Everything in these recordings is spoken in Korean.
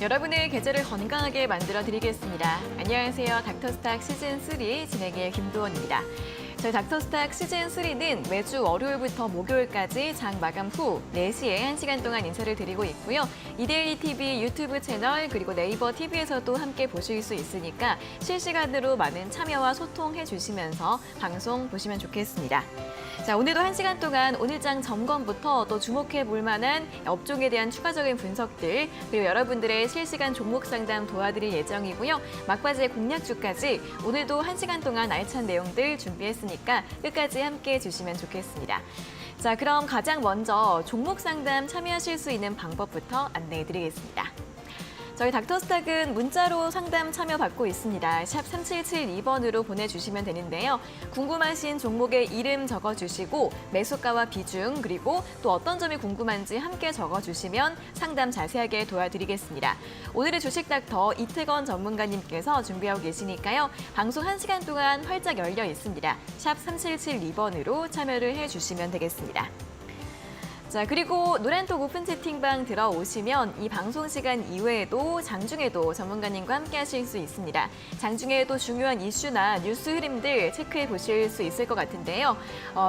여러분의 계절을 건강하게 만들어 드리겠습니다. 안녕하세요. 닥터스탁 시즌3 진행의 김도원입니다. 저희 닥터스탁 시즌3는 매주 월요일부터 목요일까지 장 마감 후 4시에 1시간 동안 인사를 드리고 있고요. 이데일리 TV 유튜브 채널 그리고 네이버 TV에서도 함께 보실 수 있으니까 실시간으로 많은 참여와 소통해 주시면서 방송 보시면 좋겠습니다. 자, 오늘도 1시간 동안 오늘장 점검부터 또 주목해 볼 만한 업종에 대한 추가적인 분석들 그리고 여러분들의 실시간 종목 상담 도와드릴 예정이고요. 막바지의 공략주까지 오늘도 1시간 동안 알찬 내용들 준비했으니까 끝까지 함께해 주시면 좋겠습니다. 자, 그럼 가장 먼저 종목 상담 참여하실 수 있는 방법부터 안내해 드리겠습니다. 저희 닥터스탁은 문자로 상담 참여 받고 있습니다. 샵 3772번으로 보내주시면 되는데요. 궁금하신 종목의 이름 적어주시고 매수가와 비중 그리고 또 어떤 점이 궁금한지 함께 적어주시면 상담 자세하게 도와드리겠습니다. 오늘의 주식닥터 이태건 전문가님께서 준비하고 계시니까요. 방송 1시간 동안 활짝 열려 있습니다. 샵 3772번으로 참여를 해주시면 되겠습니다. 자, 그리고 노란톡 오픈 채팅방 들어오시면 이 방송 시간 이외에도 장중에도 전문가님과 함께 하실 수 있습니다. 장중에도 중요한 이슈나 뉴스 흐름들 체크해 보실 수 있을 것 같은데요.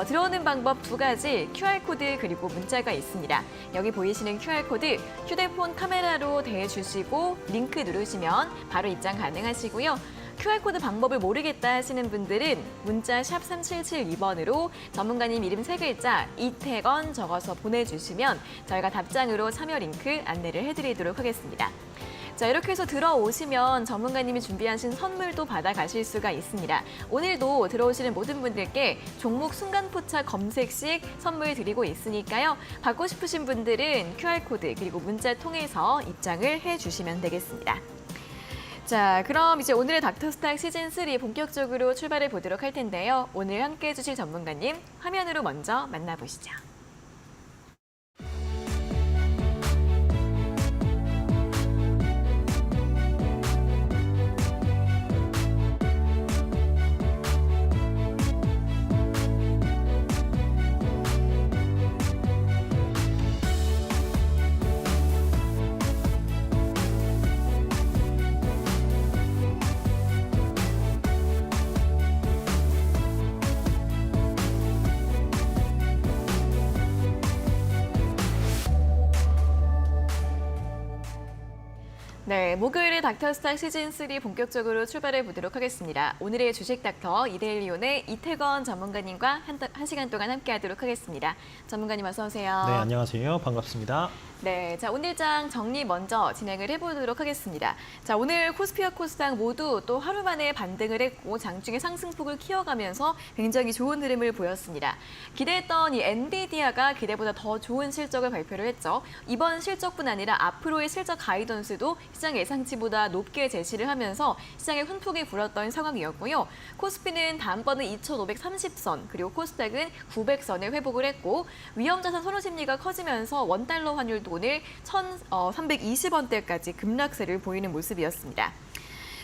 들어오는 방법 2가지, QR코드 그리고 문자가 있습니다. 여기 보이시는 QR코드 휴대폰 카메라로 대주시고 링크 누르시면 바로 입장 가능하시고요. QR코드 방법을 모르겠다 하시는 분들은 문자 샵 3772번으로 전문가님 이름 3글자 이태건 적어서 보내주시면 저희가 답장으로 참여 링크 안내를 해드리도록 하겠습니다. 자, 이렇게 해서 들어오시면 전문가님이 준비하신 선물도 받아가실 수가 있습니다. 오늘도 들어오시는 모든 분들께 종목 순간포착 검색식 선물 드리고 있으니까요. 받고 싶으신 분들은 QR코드 그리고 문자 통해서 입장을 해주시면 되겠습니다. 자, 그럼 이제 오늘의 닥터스탁 시즌3 본격적으로 출발해 보도록 할 텐데요. 오늘 함께해 주실 전문가님 화면으로 먼저 만나보시죠. 네, 목요일에 닥터스탁 시즌3 본격적으로 출발해 보도록 하겠습니다. 오늘의 주식 닥터 이데일리온의 이태건 전문가님과 1시간 동안 함께하도록 하겠습니다. 전문가님 어서 오세요. 네, 안녕하세요. 반갑습니다. 네, 자, 오늘장 정리 먼저 진행을 해보도록 하겠습니다. 자, 오늘 코스피와 코스닥 모두 또 하루 만에 반등을 했고 장중에 상승폭을 키워가면서 굉장히 좋은 흐름을 보였습니다. 기대했던 이 엔비디아가 기대보다 더 좋은 실적을 발표를 했죠. 이번 실적뿐 아니라 앞으로의 실적 가이던스도 시장 예상치보다 높게 제시를 하면서 시장에 훈풍이 불었던 상황이었고요. 코스피는 다음번은 2,530선, 그리고 코스닥은 900선을 회복을 했고 위험자산 선호 심리가 커지면서 원달러 환율도 오늘 1,320원대까지 급락세를 보이는 모습이었습니다.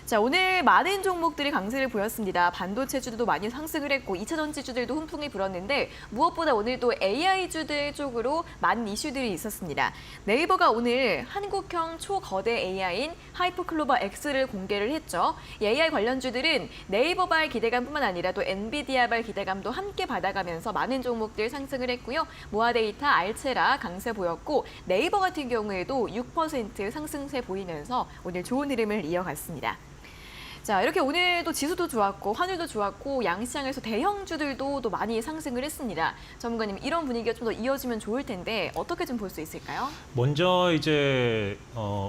자, 오늘 많은 종목들이 강세를 보였습니다. 반도체주들도 많이 상승을 했고 2차 전지주들도 훈풍이 불었는데 무엇보다 오늘도 AI주들 쪽으로 많은 이슈들이 있었습니다. 네이버가 오늘 한국형 초거대 AI인 하이퍼클로버 X를 공개를 했죠. 이 AI 관련주들은 네이버발 기대감뿐만 아니라 또 엔비디아발 기대감도 함께 받아가면서 많은 종목들 상승을 했고요. 모아데이터, 알체라 강세 보였고 네이버 같은 경우에도 6% 상승세 보이면서 오늘 좋은 흐름을 이어갔습니다. 자, 이렇게 오늘도 지수도 좋았고 환율도 좋았고 양시장에서 대형주들도 또 많이 상승을 했습니다. 전문가님, 이런 분위기가 좀 더 이어지면 좋을 텐데 어떻게 좀 볼 수 있을까요? 먼저 이제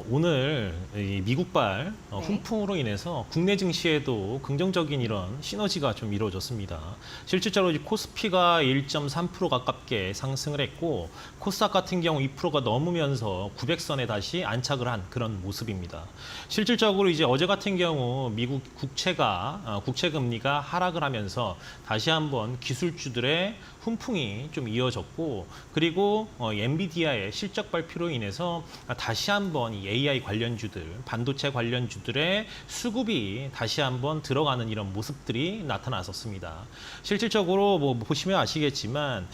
오늘 이 미국발 네. 훈풍으로 인해서 국내 증시에도 긍정적인 이런 시너지가 좀 이루어졌습니다. 실질적으로 이 코스피가 1.3% 가깝게 상승을 했고 코스닥 같은 경우 2%가 넘으면서 900선에 다시 안착을 한 그런 모습입니다. 실질적으로 이제 어제 같은 경우 미국 국채 금리가 하락을 하면서 다시 한번 기술주들의 훈풍이 좀 이어졌고, 그리고 엔비디아의 실적 발표로 인해서 다시 한번 이 AI 관련주들, 반도체 관련주들의 수급이 다시 한번 들어가는 이런 모습들이 나타났었습니다. 실질적으로 뭐 보시면 아시겠지만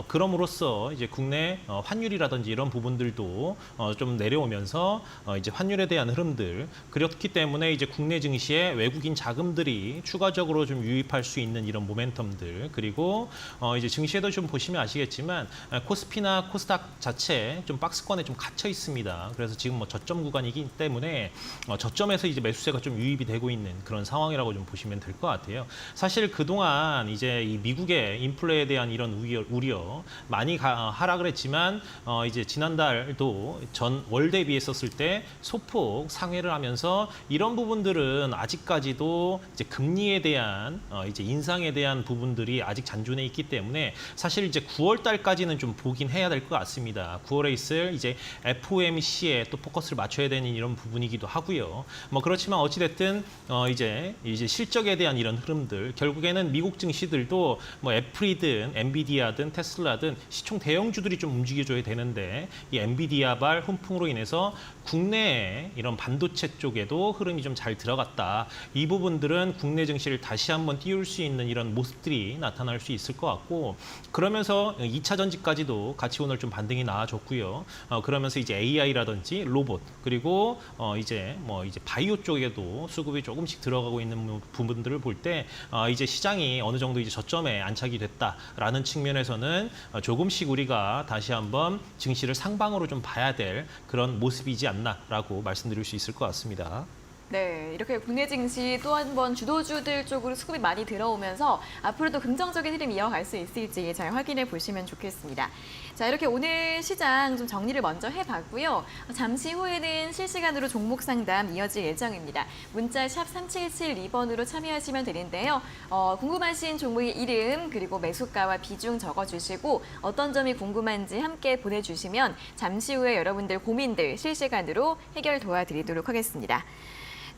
그럼으로써 이제 국내 환율이라든지 이런 부분들도 좀 내려오면서 이제 환율에 대한 흐름들, 그렇기 때문에 이제 국내 증시에 외국인 자금들이 추가적으로 좀 유입할 수 있는 이런 모멘텀들, 그리고 이제 증시에도 좀 보시면 아시겠지만 코스피나 코스닥 자체 좀 박스권에 좀 갇혀 있습니다. 그래서 지금 뭐 저점 구간이기 때문에 저점에서 이제 매수세가 좀 유입이 되고 있는 그런 상황이라고 좀 보시면 될 것 같아요. 사실 그동안 이제 이 미국의 인플레에 대한 이런 우려 많이 하락을 했지만 이제 지난달도 전 월 대비했었을 때 소폭 상회를 하면서 이런 부분들은 아직까지도 이제 금리에 대한 이제 인상에 대한 부분들이 아직 잔존해 있기 때문에 사실 이제 9월 달까지는 좀 보긴 해야 될 것 같습니다. 9월에 있을 이제 FOMC에 또 포커스를 맞춰야 되는 이런 부분이기도 하고요. 뭐 그렇지만 어찌 됐든 이제 실적에 대한 이런 흐름들, 결국에는 미국 증시들도 뭐 애플이든 엔비디아든 테슬라든 시총 대형주들이 좀 움직여줘야 되는데, 이 엔비디아발 훈풍으로 인해서 국내에 이런 반도체 쪽에도 흐름이 좀 잘 들어갔다. 이 부분들은 국내 증시를 다시 한번 띄울 수 있는 이런 모습들이 나타날 수 있을 것 같고, 그러면서 2차 전지까지도 같이 오늘 좀 반등이 나와줬고요. 그러면서 이제 AI라든지 로봇, 그리고 이제 바이오 쪽에도 수급이 조금씩 들어가고 있는 부분들을 볼 때 이제 시장이 어느 정도 이제 저점에 안착이 됐다라는 측면에서는 조금씩 우리가 다시 한번 증시를 상방으로 좀 봐야 될 그런 모습이지 않나라고 말씀드릴 수 있을 것 같습니다. 네, 이렇게 국내 증시 또 한 번 주도주들 쪽으로 수급이 많이 들어오면서 앞으로도 긍정적인 흐름 이어갈 수 있을지 잘 확인해 보시면 좋겠습니다. 자, 이렇게 오늘 시장 좀 정리를 먼저 해봤고요. 잠시 후에는 실시간으로 종목 상담 이어질 예정입니다. 문자 샵 3772번으로 참여하시면 되는데요. 궁금하신 종목의 이름 그리고 매수가와 비중 적어주시고 어떤 점이 궁금한지 함께 보내주시면 잠시 후에 여러분들 고민들 실시간으로 해결 도와드리도록 하겠습니다.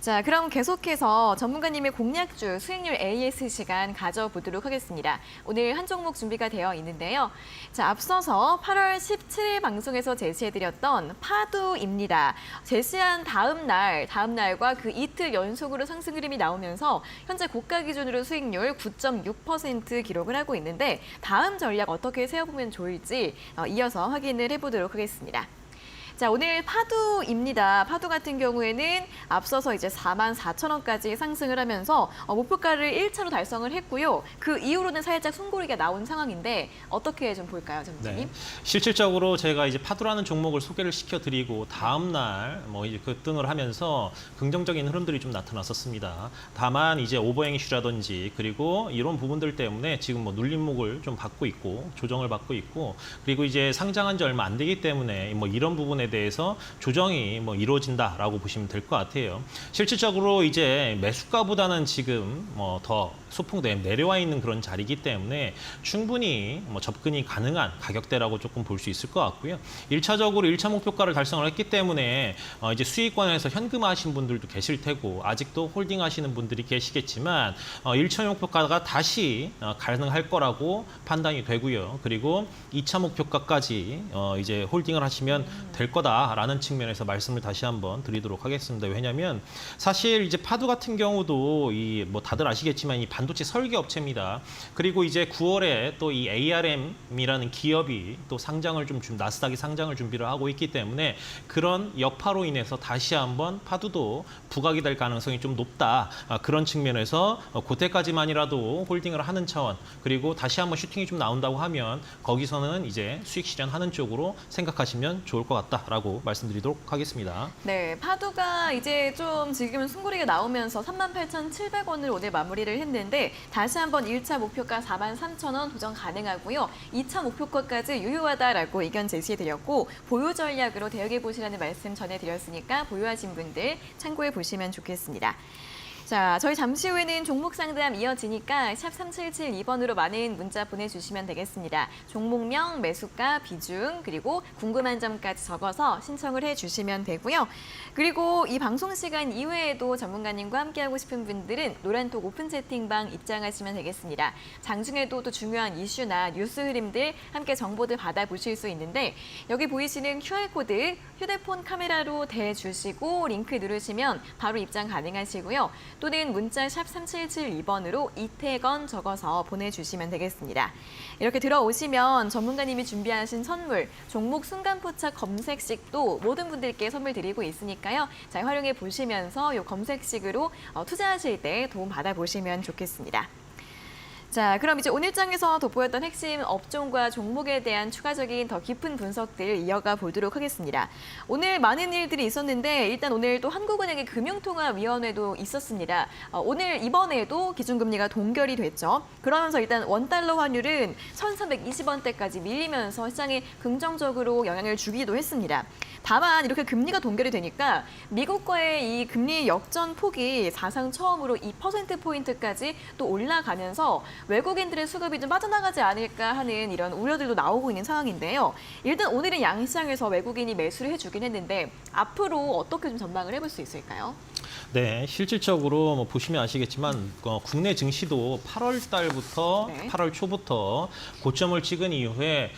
자, 그럼 계속해서 전문가님의 공략주 수익률 AS 시간 가져보도록 하겠습니다. 오늘 한 종목 준비가 되어 있는데요. 자, 앞서서 8월 17일 방송에서 제시해드렸던 파두입니다. 제시한 다음 날과 그 이틀 연속으로 상승 흐름이 나오면서 현재 고가 기준으로 수익률 9.6% 기록을 하고 있는데 다음 전략 어떻게 세워보면 좋을지 이어서 확인을 해보도록 하겠습니다. 자, 오늘 파두입니다. 파두 같은 경우에는 앞서서 이제 44,000원까지 상승을 하면서 목표가를 1차로 달성을 했고요. 그 이후로는 살짝 숨고르기가 나온 상황인데 어떻게 좀 볼까요, 전무님? 네. 실질적으로 제가 이제 파두라는 종목을 소개를 시켜드리고 다음 날 뭐 이제 급등을 하면서 긍정적인 흐름들이 좀 나타났었습니다. 다만 이제 오버행 이슈라든지 그리고 이런 부분들 때문에 지금 뭐 눌림목을 좀 받고 있고 조정을 받고 있고, 그리고 이제 상장한 지 얼마 안 되기 때문에 뭐 이런 부분에 대해서 조정이 뭐 이루어진다라고 보시면 될 것 같아요. 실질적으로 이제 매수가보다는 지금 뭐 더 소폭 내려와 있는 그런 자리이기 때문에 충분히 뭐 접근이 가능한 가격대라고 조금 볼 수 있을 것 같고요. 1차적으로 1차 목표가를 달성을 했기 때문에 이제 수익권에서 현금화하신 분들도 계실 테고 아직도 홀딩하시는 분들이 계시겠지만 1차 목표가가 다시 가능할 거라고 판단이 되고요. 그리고 2차 목표가까지 이제 홀딩을 하시면 될 거다라는 측면에서 말씀을 다시 한번 드리도록 하겠습니다. 왜냐하면 사실 이제 파두 같은 경우도 이 뭐 다들 아시겠지만 이 반도체 설계 업체입니다. 그리고 이제 9월에 또 이 ARM이라는 기업이 또 상장을 좀 나스닥이 상장을 준비를 하고 있기 때문에 그런 여파로 인해서 다시 한번 파두도 부각이 될 가능성이 좀 높다. 그런 측면에서 그때까지만이라도 홀딩을 하는 차원, 그리고 다시 한번 슈팅이 좀 나온다고 하면 거기서는 이제 수익 실현하는 쪽으로 생각하시면 좋을 것 같다라고 말씀드리도록 하겠습니다. 네, 파두가 이제 좀 지금은 숨고리가 나오면서 38,700원을 오늘 마무리를 했는데 다시 한번 1차 목표가 43,000원 도전 가능하고요. 2차 목표가까지 유효하다라고 의견 제시해드렸고 보유 전략으로 대응해 보시라는 말씀 전해드렸으니까 보유하신 분들 참고해 보시면 좋겠습니다. 자, 저희 잠시 후에는 종목 상담 이어지니까 샵 3772번으로 많은 문자 보내주시면 되겠습니다. 종목명, 매수가, 비중, 그리고 궁금한 점까지 적어서 신청을 해주시면 되고요. 그리고 이 방송 시간 이외에도 전문가님과 함께하고 싶은 분들은 노란톡 오픈 채팅방 입장하시면 되겠습니다. 장중에도 또 중요한 이슈나 뉴스 흐름들 함께 정보들 받아보실 수 있는데 여기 보이시는 QR코드 휴대폰 카메라로 대주시고 링크 누르시면 바로 입장 가능하시고요. 또는 문자 샵 3772번으로 이태건 적어서 보내주시면 되겠습니다. 이렇게 들어오시면 전문가님이 준비하신 선물, 종목 순간포착 검색식도 모든 분들께 선물 드리고 있으니까요. 잘 활용해 보시면서 이 검색식으로 투자하실 때 도움 받아보시면 좋겠습니다. 자, 그럼 이제 오늘 장에서 돋보였던 핵심 업종과 종목에 대한 추가적인 더 깊은 분석들 이어가 보도록 하겠습니다. 오늘 많은 일들이 있었는데 일단 오늘 또 한국은행의 금융통화위원회도 있었습니다. 오늘 이번에도 기준금리가 동결이 됐죠. 그러면서 일단 원달러 환율은 1,320원대까지 밀리면서 시장에 긍정적으로 영향을 주기도 했습니다. 다만 이렇게 금리가 동결이 되니까 미국과의 이 금리 역전 폭이 사상 처음으로 2%포인트까지 또 올라가면서 외국인들의 수급이 좀 빠져나가지 않을까 하는 이런 우려들도 나오고 있는 상황인데요. 일단 오늘은 양시장에서 외국인이 매수를 해주긴 했는데 앞으로 어떻게 좀 전망을 해볼 수 있을까요? 네, 실질적으로 뭐 보시면 아시겠지만 국내 증시도 8월 달부터 네. 8월 초부터 고점을 찍은 이후에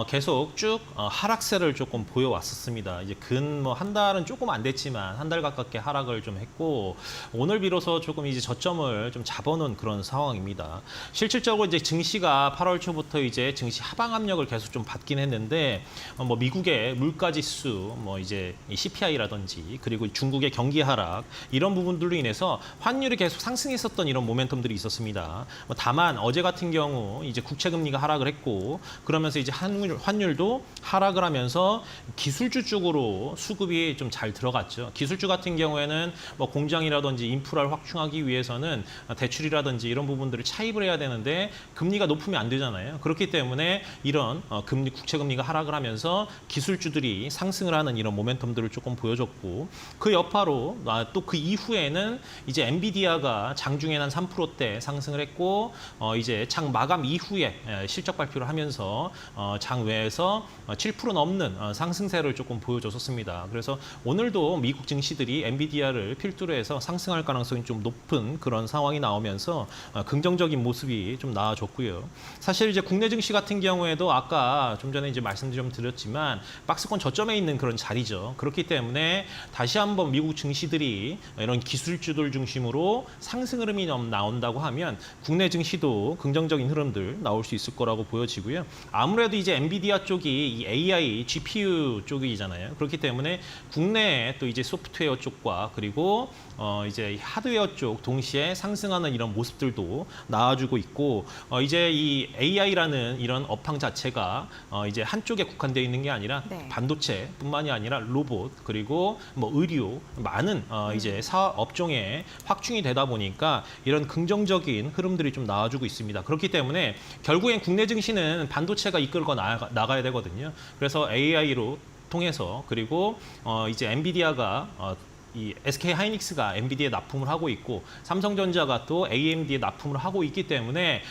계속 쭉 하락세를 조금 보여왔었습니다. 이제 근 뭐 한 달은 조금 안 됐지만 한 달 가깝게 하락을 좀 했고 오늘 비로소 조금 이제 저점을 좀 잡아놓은 그런 상황입니다. 실질적으로 이제 증시가 8월 초부터 이제 증시 하방 압력을 계속 좀 받긴 했는데 뭐 미국의 물가지수, 뭐 이제 CPI라든지 그리고 중국의 경기 하락 이런 부분들로 인해서 환율이 계속 상승했었던 이런 모멘텀들이 있었습니다. 다만 어제 같은 경우 이제 국채 금리가 하락을 했고 그러면서 이제 환율도 하락을 하면서 기술주 쪽으로 수급이 좀 잘 들어갔죠. 기술주 같은 경우에는 뭐 공장이라든지 인프라를 확충하기 위해서는 대출이라든지 이런 부분들을 차입을 해야 되는데 금리가 높으면 안 되잖아요. 그렇기 때문에 이런 국채 금리가 하락을 하면서 기술주들이 상승을 하는 이런 모멘텀들을 조금 보여줬고 그 여파로 또 그 이후에는 이제 엔비디아가 장중에는 한 3%대 상승을 했고 이제 장 마감 이후에 실적 발표를 하면서 장 외에서 7% 넘는 상승세를 조금 보여줬었습니다. 그래서 오늘도 미국 증시들이 엔비디아를 필두로 해서 상승할 가능성이 좀 높은 그런 상황이 나오면서 긍정적인 모습이 좀 나와줬고요. 사실 이제 국내 증시 같은 경우에도 아까 좀 전에 이제 말씀 좀 드렸지만 박스권 저점에 있는 그런 자리죠. 그렇기 때문에 다시 한번 미국 증시들이 이런 기술주들 중심으로 상승 흐름이 나온다고 하면 국내 증시도 긍정적인 흐름들 나올 수 있을 거라고 보여지고요. 아무래도 이제 엔비디아 쪽이 이 AI, GPU 쪽이잖아요. 그렇기 때문에 국내에 또 이제 소프트웨어 쪽과 그리고 이제 하드웨어 쪽 동시에 상승하는 이런 모습들도 나와주고 있고 이제 이 AI라는 이런 업황 자체가 이제 한쪽에 국한되어 있는 게 아니라 네. 반도체뿐만이 아니라 로봇 그리고 뭐 의료 많은 이제 사업 업종에 확충이 되다 보니까 이런 긍정적인 흐름들이 좀 나와주고 있습니다. 그렇기 때문에 결국엔 국내 증시는 반도체가 이끌고 나가야 되거든요. 그래서 AI로 통해서 그리고 이제 엔비디아가 이 SK 하이닉스가 엔비디아에 납품을 하고 있고 삼성전자가 또 AMD에 납품을 하고 있기 때문에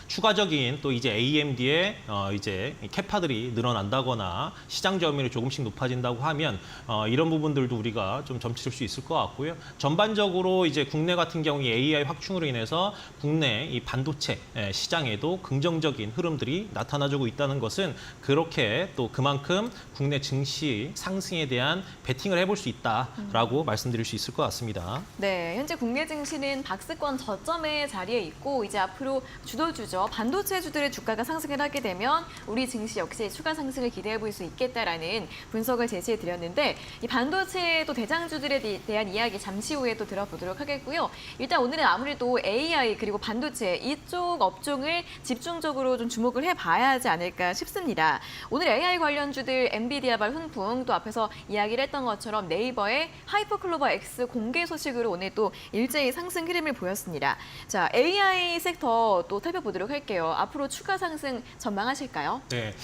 추가적인 또 이제 AMD의 이제 캐파들이 늘어난다거나 시장 점유율이 조금씩 높아진다고 하면 이런 부분들도 우리가 좀 점칠 수 있을 것 같고요. 전반적으로 이제 국내 같은 경우에 AI 확충으로 인해서 국내 이 반도체 시장에도 긍정적인 흐름들이 나타나주고 있다는 것은 그렇게 또 그만큼 국내 증시 상승에 대한 베팅을 해볼 수 있다라고 말씀드릴 수 있을 것 같습니다. 네, 현재 국내 증시는 박스권 저점의 자리에 있고 이제 앞으로 주도주죠. 반도체주들의 주가가 상승을 하게 되면 우리 증시 역시 추가 상승을 기대해 볼 수 있겠다라는 분석을 제시해 드렸는데 이 반도체 또 대장주들에 대한 이야기 잠시 후에 또 들어보도록 하겠고요. 일단 오늘은 아무래도 AI 그리고 반도체 이쪽 업종을 집중적으로 좀 주목을 해봐야 하지 않을까 싶습니다. 오늘 AI 관련주들 엔비디아발 훈풍 또 앞에서 이야기를 했던 것처럼 네이버의 하이퍼클로버 X 공개 소식으로 오늘 또 일제히 상승 흐름을 보였습니다. 자, AI 섹터 또 살펴보도록 여쭤보도록 할게요. 앞으로 추가 상승 전망하실까요? 네,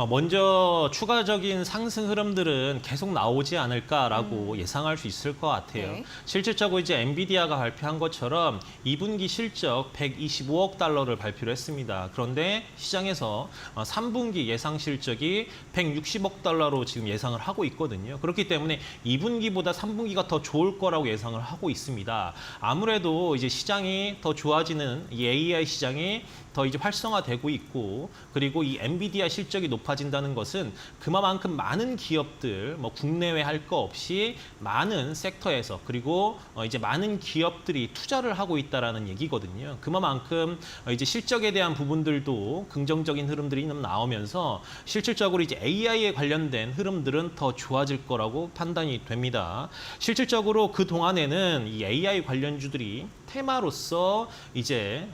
먼저 추가적인 상승 흐름들은 계속 나오지 않을까라고 예상할 수 있을 것 같아요. 네. 실질적으로 이제 엔비디아가 발표한 것처럼 2분기 실적 125억 달러를 발표를 했습니다. 그런데 시장에서 3분기 예상 실적이 160억 달러로 지금 예상을 하고 있거든요. 그렇기 때문에 2분기보다 3분기가 더 좋을 거라고 예상을 하고 있습니다. 아무래도 이제 시장이 더 좋아지는 이 AI 시장이 더 이제 활성화되고 있고, 그리고 이 엔비디아 실적이 높아진다는 것은 그만큼 많은 기업들, 뭐 국내외 할 거 없이 많은 섹터에서, 그리고 이제 많은 기업들이 투자를 하고 있다라는 얘기거든요. 그만큼 이제 실적에 대한 부분들도 긍정적인 흐름들이 나오면서 실질적으로 이제 AI에 관련된 흐름들은 더 좋아질 거라고 판단이 됩니다. 실질적으로 그 동안에는 이 AI 관련주들이 테마로서 이제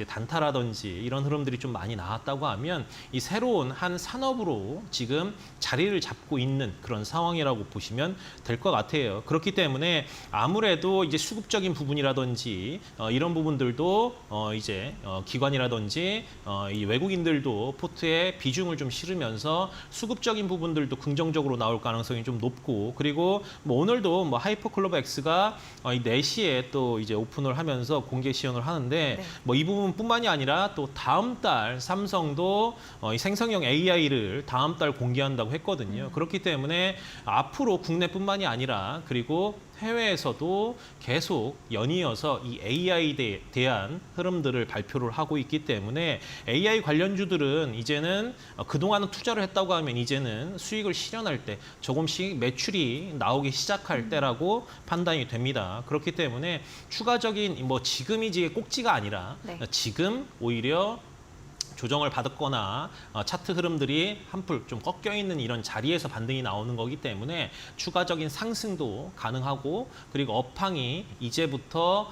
단타라든지 이런 흐름들이 좀 많이 나왔다고 하면 이 새로운 한 산업으로 지금 자리를 잡고 있는 그런 상황이라고 보시면 될 것 같아요. 그렇기 때문에 아무래도 이제 수급적인 부분이라든지 이런 부분들도 기관이라든지 이 외국인들도 포트에 비중을 좀 실으면서 수급적인 부분들도 긍정적으로 나올 가능성이 좀 높고, 그리고 뭐 오늘도 뭐 하이퍼클로버 X가 이 4시에 또 이제 오픈을 하면서 공개 시연을 하는데 네. 뭐 이 부분뿐만이 아니라 또 다음 달 삼성도 이 생성형 AI를 다음 달 공개한다고 했거든요. 그렇기 때문에 앞으로 국내뿐만이 아니라 그리고 해외에서도 계속 연이어서 이 AI에 대한 흐름들을 발표를 하고 있기 때문에 AI 관련주들은 이제는 그동안은 투자를 했다고 하면 이제는 수익을 실현할 때 조금씩 매출이 나오기 시작할 때라고 판단이 됩니다. 그렇기 때문에 추가적인 뭐 지금이 이제 꼭지가 아니라 네. 지금 오히려 조정을 받았거나 차트 흐름들이 한풀 좀 꺾여 있는 이런 자리에서 반등이 나오는 거기 때문에 추가적인 상승도 가능하고, 그리고 업황이 이제부터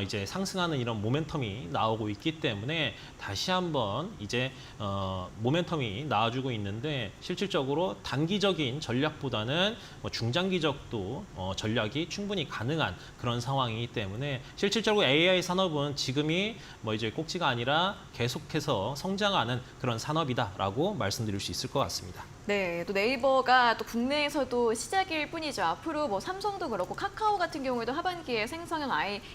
이제 상승하는 이런 모멘텀이 나오고 있기 때문에 다시 한번 이제 모멘텀이 나와주고 있는데, 실질적으로 단기적인 전략보다는 뭐 중장기적도 전략이 충분히 가능한 그런 상황이기 때문에 실질적으로 AI 산업은 지금이 뭐 이제 꼭지가 아니라 계속해서 성장하는 그런 산업이다라고 말씀드릴 수 있을 것 같습니다. 네, 또 네이버가 또 국내에서도 시작일 뿐이죠. 앞으로 뭐 삼성도 그렇고 카카오 같은 경우에도 하반기에 생성형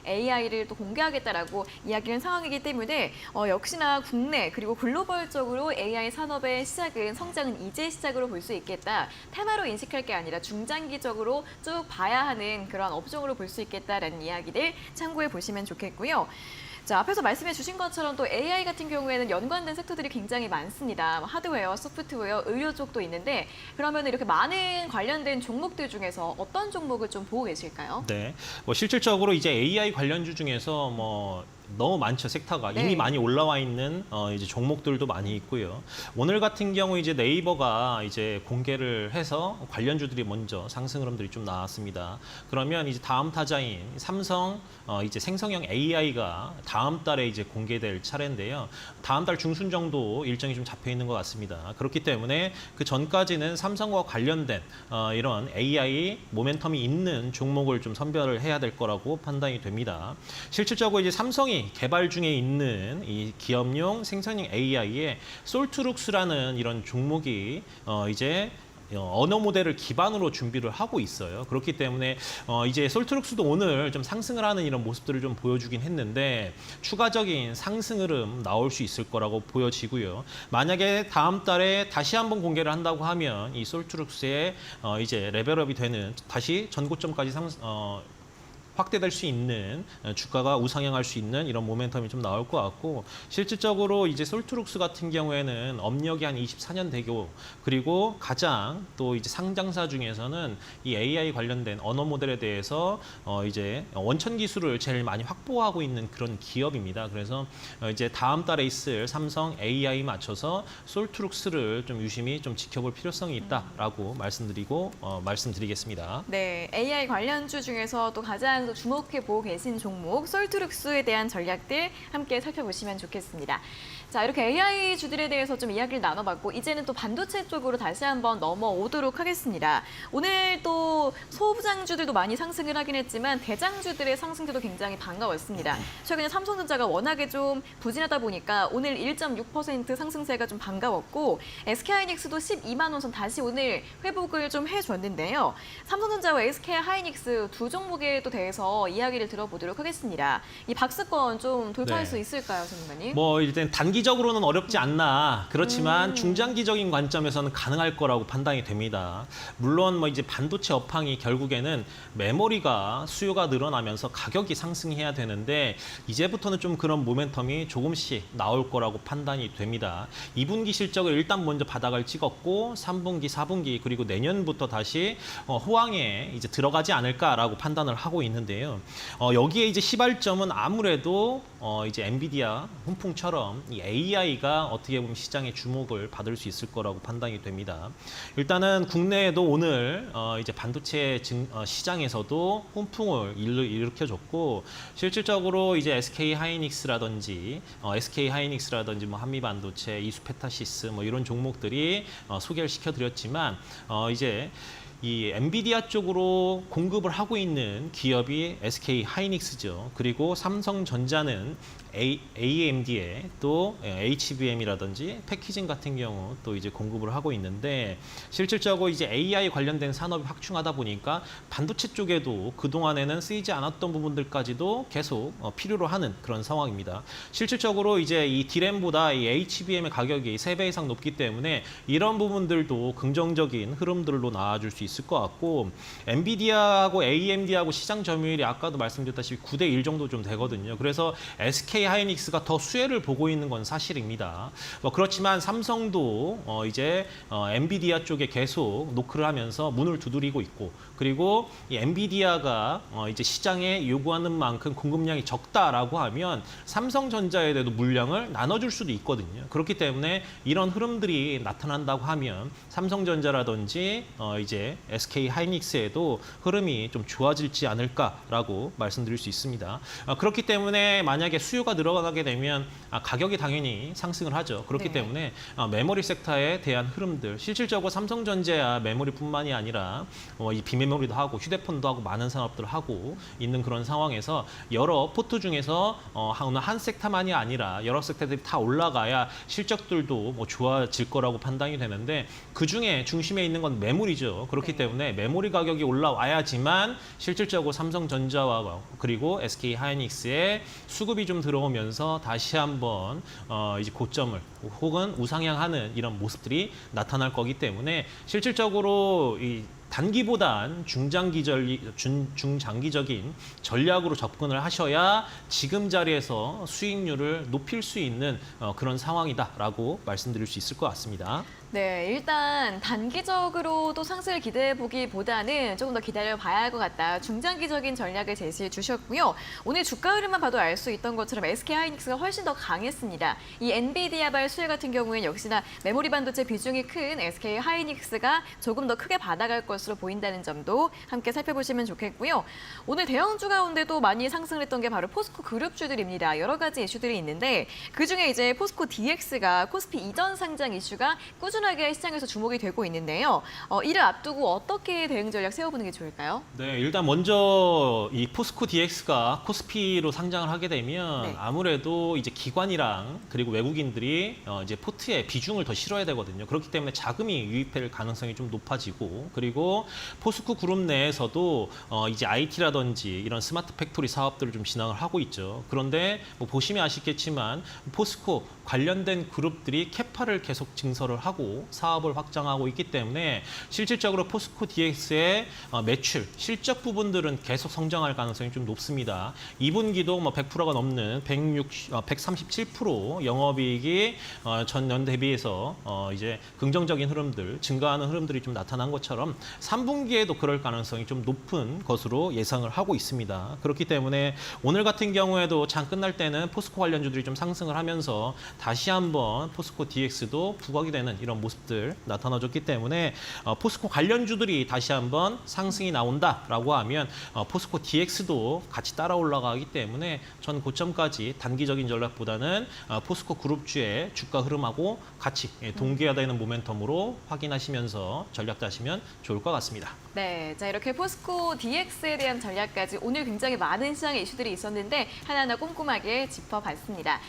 AI를 또 공개하겠다라고 이야기하는 상황이기 때문에 역시나 국내 그리고 글로벌적으로 AI 산업의 시작은 성장은 이제 시작으로 볼 수 있겠다. 테마로 인식할 게 아니라 중장기적으로 쭉 봐야 하는 그런 업종으로 볼 수 있겠다라는 이야기들 참고해 보시면 좋겠고요. 자, 앞에서 말씀해 주신 것처럼 또 AI 같은 경우에는 연관된 섹터들이 굉장히 많습니다. 뭐 하드웨어, 소프트웨어, 의료 쪽도 있는데, 그러면 이렇게 많은 관련된 종목들 중에서 어떤 종목을 좀 보고 계실까요? 네, 뭐 실질적으로 이제 AI 관련주 중에서 뭐 너무 많죠. 섹터가 네. 이미 많이 올라와 있는 이제 종목들도 많이 있고요. 오늘 같은 경우 이제 네이버가 이제 공개를 해서 관련주들이 먼저 상승 흐름들이 좀 나왔습니다. 그러면 이제 다음 타자인 삼성 이제 생성형 AI가 다음 달에 이제 공개될 차례인데요. 다음 달 중순 정도 일정이 좀 잡혀 있는 것 같습니다. 그렇기 때문에 그 전까지는 삼성과 관련된 이런 AI 모멘텀이 있는 종목을 좀 선별을 해야 될 거라고 판단이 됩니다. 실질적으로 이제 삼성이 개발 중에 있는 이 기업용 생성형 AI의 솔트룩스라는 이런 종목이 이제 언어 모델을 기반으로 준비를 하고 있어요. 그렇기 때문에 이제 솔트룩스도 오늘 좀 상승을 하는 이런 모습들을 좀 보여주긴 했는데 추가적인 상승 흐름 나올 수 있을 거라고 보여지고요. 만약에 다음 달에 다시 한번 공개를 한다고 하면 이 솔트룩스의 이제 레벨업이 되는 다시 전고점까지 확대될 수 있는, 주가가 우상향할 수 있는 이런 모멘텀이 좀 나올 것 같고, 실질적으로 이제 솔트룩스 같은 경우에는 업력이 한 24년 되고, 그리고 가장 또 이제 상장사 중에서는 이 AI 관련된 언어 모델에 대해서 이제 원천 기술을 제일 많이 확보하고 있는 그런 기업입니다. 그래서 이제 다음 달에 있을 삼성 AI 맞춰서 솔트룩스를 좀 유심히 좀 지켜볼 필요성이 있다라고 말씀드리겠습니다. 네, AI 관련주 중에서 또 가장 가장 또 주목해 보고 계신 종목 솔트룩스에 대한 전략들 함께 살펴보시면 좋겠습니다. 자, 이렇게 AI 주들에 대해서 좀 이야기를 나눠봤고 이제는 또 반도체 쪽으로 다시 한번 넘어오도록 하겠습니다. 오늘 또 소부장주들도 많이 상승을 하긴 했지만 대장주들의 상승세도 굉장히 반가웠습니다. 최근에 삼성전자가 워낙에 좀 부진하다 보니까 오늘 1.6% 상승세가 좀 반가웠고 SK하이닉스도 12만 원 선 다시 오늘 회복을 좀 해줬는데요. 삼성전자와 SK하이닉스 두 종목에 또 대해서 이야기를 들어보도록 하겠습니다. 이 박스권 좀 돌파할 네. 수 있을까요, 선생님? 뭐 일단 단기적으로는 어렵지 않나. 그렇지만 중장기적인 관점에서는 가능할 거라고 판단이 됩니다. 물론 뭐 이제 반도체 업황이 결국에는 메모리가 수요가 늘어나면서 가격이 상승해야 되는데 이제부터는 좀 그런 모멘텀이 조금씩 나올 거라고 판단이 됩니다. 2분기 실적을 일단 먼저 바닥을 찍었고 3분기, 4분기 그리고 내년부터 다시 호황에 이제 들어가지 않을까라고 판단을 하고 있는데요. 여기에 이제 시발점은 아무래도 이제 엔비디아 훈풍처럼 이 AI가 어떻게 보면 시장의 주목을 받을 수 있을 거라고 판단이 됩니다. 일단은 국내에도 오늘 이제 반도체 시장에서도 훈풍을 일으켜줬고 실질적으로 이제 SK하이닉스라든지 뭐 한미반도체, 이수페타시스 뭐 이런 종목들이 소개를 시켜드렸지만 이제 이 엔비디아 쪽으로 공급을 하고 있는 기업이 SK하이닉스죠. 그리고 삼성전자는 AMD에 또 HBM이라든지 패키징 같은 경우 또 이제 공급을 하고 있는데 실질적으로 이제 AI 관련된 산업이 확충하다 보니까 반도체 쪽에도 그동안에는 쓰이지 않았던 부분들까지도 계속 필요로 하는 그런 상황입니다. 실질적으로 이제 이 D램보다 이 HBM의 가격이 3배 이상 높기 때문에 이런 부분들도 긍정적인 흐름들로 나와줄 수 있을 것 같고 엔비디아하고 AMD하고 시장 점유율이 아까도 말씀드렸다시피 9대 1 정도 좀 되거든요. 그래서 SK하이닉스가 더 수혜를 보고 있는 건 사실입니다. 그렇지만 삼성도 이제 엔비디아 쪽에 계속 노크를 하면서 문을 두드리고 있고 그리고 이 엔비디아가 이제 시장에 요구하는 만큼 공급량이 적다라고 하면 삼성전자에 대해도 물량을 나눠줄 수도 있거든요. 그렇기 때문에 이런 흐름들이 나타난다고 하면 삼성전자라든지 이제 SK하이닉스에도 흐름이 좀 좋아질지 않을까라고 말씀드릴 수 있습니다. 그렇기 때문에 만약에 수요가 늘어나게 되면 가격이 당연히 상승을 하죠. 그렇기 네. 때문에 메모리 섹터에 대한 흐름들 실질적으로 삼성전자야 메모리뿐만이 아니라 이 비메모리도 하고 휴대폰도 하고 많은 산업들을 하고 있는 그런 상황에서 여러 포트 중에서 어느 한 섹터만이 아니라 여러 섹터들이 다 올라가야 실적들도 뭐 좋아질 거라고 판단이 되는데 그중에 중심에 있는 건 메모리죠. 그렇기 때문에 메모리 가격이 올라와야지만 실질적으로 삼성전자와 그리고 SK하이닉스의 수급이 좀 들어오면서 다시 한번 이제 고점을 혹은 우상향하는 이런 모습들이 나타날 거기 때문에 실질적으로 이 단기보단 중장기적인 전략으로 접근을 하셔야 지금 자리에서 수익률을 높일 수 있는 그런 상황이다라고 말씀드릴 수 있을 것 같습니다. 네, 일단 단기적으로도 상승을 기대해 보기보다는 조금 더 기다려 봐야 할 것 같다. 중장기적인 전략을 제시해 주셨고요. 오늘 주가 흐름만 봐도 알 수 있던 것처럼 SK하이닉스가 훨씬 더 강했습니다. 이 엔비디아발 수혜 같은 경우에는 역시나 메모리 반도체 비중이 큰 SK하이닉스가 조금 더 크게 받아갈 것으로 보인다는 점도 함께 살펴보시면 좋겠고요. 오늘 대형주 가운데도 많이 상승을 했던 게 바로 포스코 그룹주들입니다. 여러 가지 이슈들이 있는데 그중에 이제 포스코 DX가 코스피 이전 상장 이슈가 꾸준하게 시장에서 주목이 되고 있는데요. 이를 앞두고 어떻게 대응 전략 세워보는 게 좋을까요? 네, 일단 먼저 이 포스코 DX가 코스피로 상장을 하게 되면 네. 아무래도 이제 기관이랑 그리고 외국인들이 이제 포트에 비중을 더 실어야 되거든요. 그렇기 때문에 자금이 유입될 가능성이 좀 높아지고 그리고 포스코 그룹 내에서도 이제 IT라든지 이런 스마트 팩토리 사업들을 좀 진행을 하고 있죠. 그런데 뭐 보시면 아시겠지만 포스코 관련된 그룹들이 캐파를 계속 증설을 하고 사업을 확장하고 있기 때문에 실질적으로 포스코 DX의 매출, 실적 부분들은 계속 성장할 가능성이 좀 높습니다. 2분기도 뭐 100%가 넘는 137% 영업이익이 전년 대비해서 이제 긍정적인 흐름들, 증가하는 흐름들이 좀 나타난 것처럼 3분기에도 그럴 가능성이 좀 높은 것으로 예상을 하고 있습니다. 그렇기 때문에 오늘 같은 경우에도 장 끝날 때는 포스코 관련주들이 좀 상승을 하면서 다시 한번 포스코 DX도 부각이 되는 이런 모습들 나타나줬기 때문에 포스코 관련주들이 다시 한번 상승이 나온다라고 하면 포스코 DX도 같이 따라 올라가기 때문에 전 고점까지 단기적인 전략보다는 포스코 그룹주의 주가 흐름하고 같이 동기화되는 모멘텀으로 확인하시면서 전략 짜시면 좋을 것 같습니다. 네, 자 이렇게 포스코 DX에 대한 전략까지 오늘 굉장히 많은 시장의 이슈들이 있었는데 하나하나 꼼꼼하게 짚어봤습니다.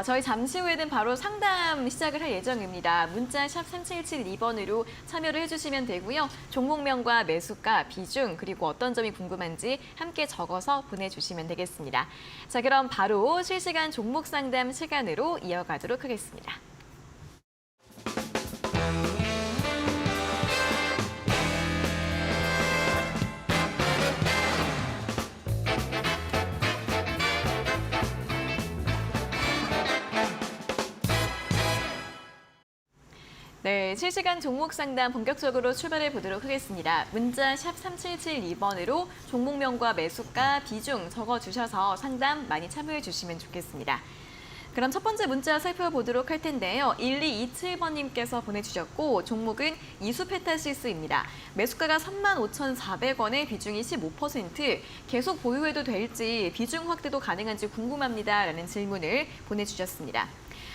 저희 잠시 후에는 바로 상담 시작을 할 예정입니다. 문자 샵 3772번으로 참여를 해주시면 되고요. 종목명과 매수가, 비중, 그리고 어떤 점이 궁금한지 함께 적어서 보내주시면 되겠습니다. 자, 그럼 바로 실시간 종목 상담 시간으로 이어가도록 하겠습니다. 네, 실시간 종목 상담 본격적으로 출발해 보도록 하겠습니다. 문자 샵 3772번으로 종목명과 매수가, 비중 적어주셔서 상담 많이 참여해 주시면 좋겠습니다. 그럼 첫 번째 문자 살펴보도록 할 텐데요. 1227번님께서 보내주셨고 종목은 이수페타시스입니다. 매수가가 35,400원에 비중이 15%, 계속 보유해도 될지 비중 확대도 가능한지 궁금합니다. 라는 질문을 보내주셨습니다.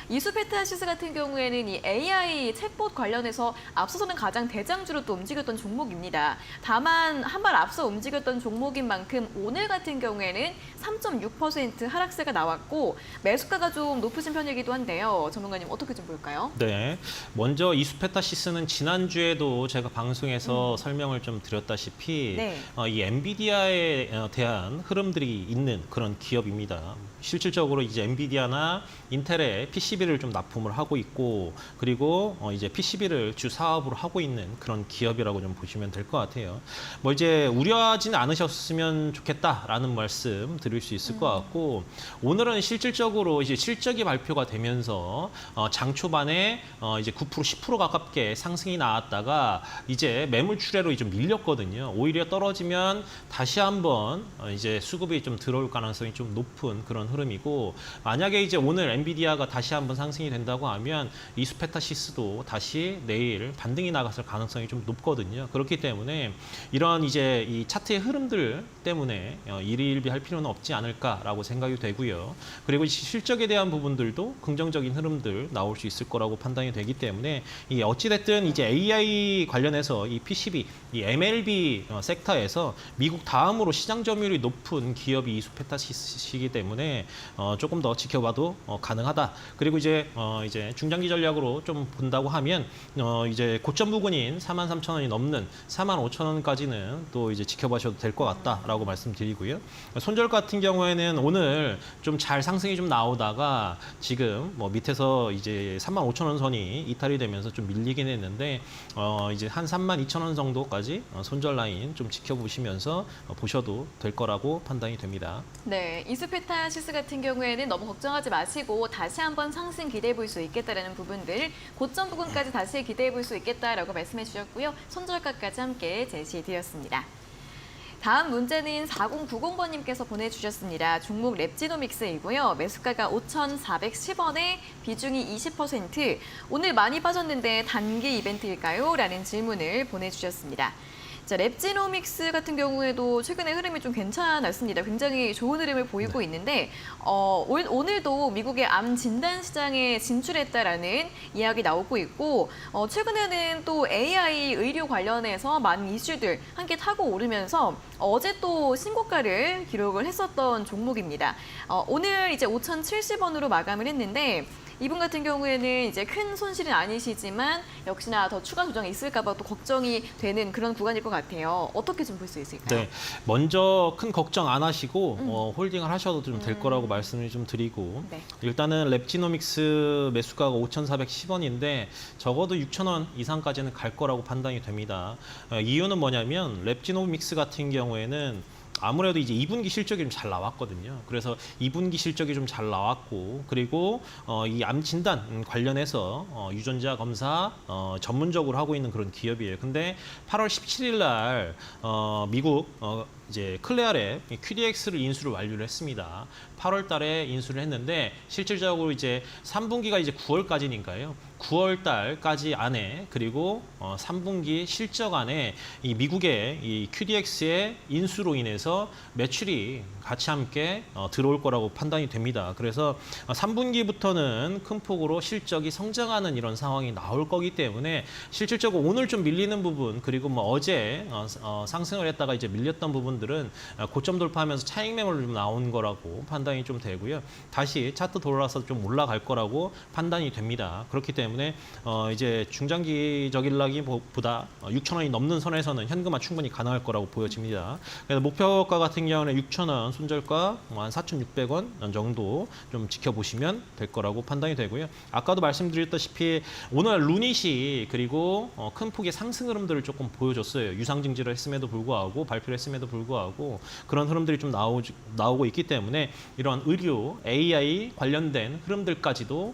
이수페타시스 같은 경우에는 이 AI 챗봇 관련해서 앞서서는 가장 대장주로 또 움직였던 종목입니다. 다만 한 발 앞서 움직였던 종목인 만큼 오늘 같은 경우에는 3.6% 하락세가 나왔고 매수가가 좀 높으신 편이기도 한데요. 전문가님 어떻게 좀 볼까요? 네, 먼저 이수페타시스는 지난주에도 제가 방송에서 설명을 좀 드렸다시피 네. 이 엔비디아에 대한 흐름들이 있는 그런 기업입니다. 실질적으로 이제 엔비디아나 인텔에 PCB를 좀 납품을 하고 있고 그리고 이제 PCB를 주 사업으로 하고 있는 그런 기업이라고 좀 보시면 될 것 같아요. 뭐 이제 우려하지는 않으셨으면 좋겠다라는 말씀 드릴 수 있을 것 같고 오늘은 실질적으로 이제 실적이 발표가 되면서 장 초반에 이제 9% 10% 가깝게 상승이 나왔다가 이제 매물 출회로 좀 밀렸거든요. 오히려 떨어지면 다시 한번 이제 수급이 좀 들어올 가능성이 좀 높은 그런 흐름이고 만약에 이제 오늘 엔비디아가 다시 한번 상승이 된다고 하면 이수페타시스도 다시 내일 반등이 나갔을 가능성이 좀 높거든요. 그렇기 때문에 이런 이제 이 차트의 흐름들 때문에 일희일비할 필요는 없지 않을까라고 생각이 되고요. 그리고 실적에 대한 부분들도 긍정적인 흐름들 나올 수 있을 거라고 판단이 되기 때문에 이 어찌됐든 이제 AI 관련해서 이 PCB, 이 MLB 섹터에서 미국 다음으로 시장 점유율이 높은 기업이 이수페타시스이기 때문에 조금 더 지켜봐도 가능하다. 그리고 이제 중장기 전략으로 좀 본다고 하면 이제 고점 부근인 43,000원이 넘는 45,000원까지는 또 이제 지켜봐셔도 될 것 같다라고 말씀드리고요. 손절 같은 경우에는 오늘 좀 잘 상승이 좀 나오다가 지금 뭐 밑에서 이제 35,000원 선이 이탈이 되면서 좀 밀리긴 했는데 이제 한 32,000원 정도까지 손절 라인 좀 지켜보시면서 보셔도 될 거라고 판단이 됩니다. 네, 이수페타시스 같은 경우에는 너무 걱정하지 마시고 다시 한번 상승 기대해 볼 수 있겠다라는 부분들 고점 부분까지 다시 기대해 볼 수 있겠다라고 말씀해 주셨고요. 손절가까지 함께 제시해 드렸습니다. 다음 문제는 4090번님께서 보내주셨습니다. 종목 랩지노믹스이고요. 매수가가 5,410원에 비중이 20%. 오늘 많이 빠졌는데 단기 이벤트일까요? 라는 질문을 보내주셨습니다. 자, 랩지노믹스 같은 경우에도 최근에 흐름이 좀 괜찮았습니다. 굉장히 좋은 흐름을 보이고 있는데 오늘도 미국의 암 진단 시장에 진출했다라는 이야기 나오고 있고 최근에는 또 AI 의료 관련해서 많은 이슈들 함께 타고 오르면서 어제 또 신고가를 기록을 했었던 종목입니다. 오늘 이제 5,070원으로 마감을 했는데 이분 같은 경우에는 이제 큰 손실은 아니시지만 역시나 더 추가 조정이 있을까 봐 또 걱정이 되는 그런 구간일 것 같아요. 어떻게 좀 볼 수 있을까요? 네, 먼저 큰 걱정 안 하시고 홀딩을 하셔도 좀 될 거라고 말씀을 좀 드리고 네. 일단은 랩지노믹스 매수가가 5,410원인데 적어도 6,000원 이상까지는 갈 거라고 판단이 됩니다. 이유는 뭐냐면 랩지노믹스 같은 경우에는 아무래도 이제 2분기 실적이 좀 잘 나왔거든요. 그래서 2분기 실적이 좀 잘 나왔고 그리고 이 암 진단 관련해서 유전자 검사 전문적으로 하고 있는 그런 기업이에요. 근데 8월 17일 날 미국 이제 클레아랩 QDX를 인수를 완료를 했습니다. 8월 달에 인수를 했는데 실질적으로 이제 3분기가 이제 9월까지니까요. 9월 달까지 안에 그리고 3분기 실적 안에 이 미국의 이 QDX의 인수로 인해서 매출이 같이 함께 들어올 거라고 판단이 됩니다. 그래서 3분기부터는 큰 폭으로 실적이 성장하는 이런 상황이 나올 거기 때문에 실질적으로 오늘 좀 밀리는 부분 그리고 뭐 어제 상승을 했다가 이제 밀렸던 부분들은 고점 돌파하면서 차익 매물로 좀 나온 거라고 판단이 좀 되고요. 다시 차트 돌아서 좀 올라갈 거라고 판단이 됩니다. 그렇기 때문에 이제 중장기적이라기보다 6,000원이 넘는 선에서는 현금화 충분히 가능할 거라고 보여집니다. 그래서 목표가 같은 경우는 6,000원, 손절가 한 4,600원 정도 좀 지켜보시면 될 거라고 판단이 되고요. 아까도 말씀드렸다시피 오늘 루닛이 그리고 큰 폭의 상승 흐름들을 조금 보여줬어요. 유상증지를 했음에도 불구하고 발표를 했음에도 불구하고 그런 흐름들이 좀 나오고 있기 때문에 이런 의료, AI 관련된 흐름들까지도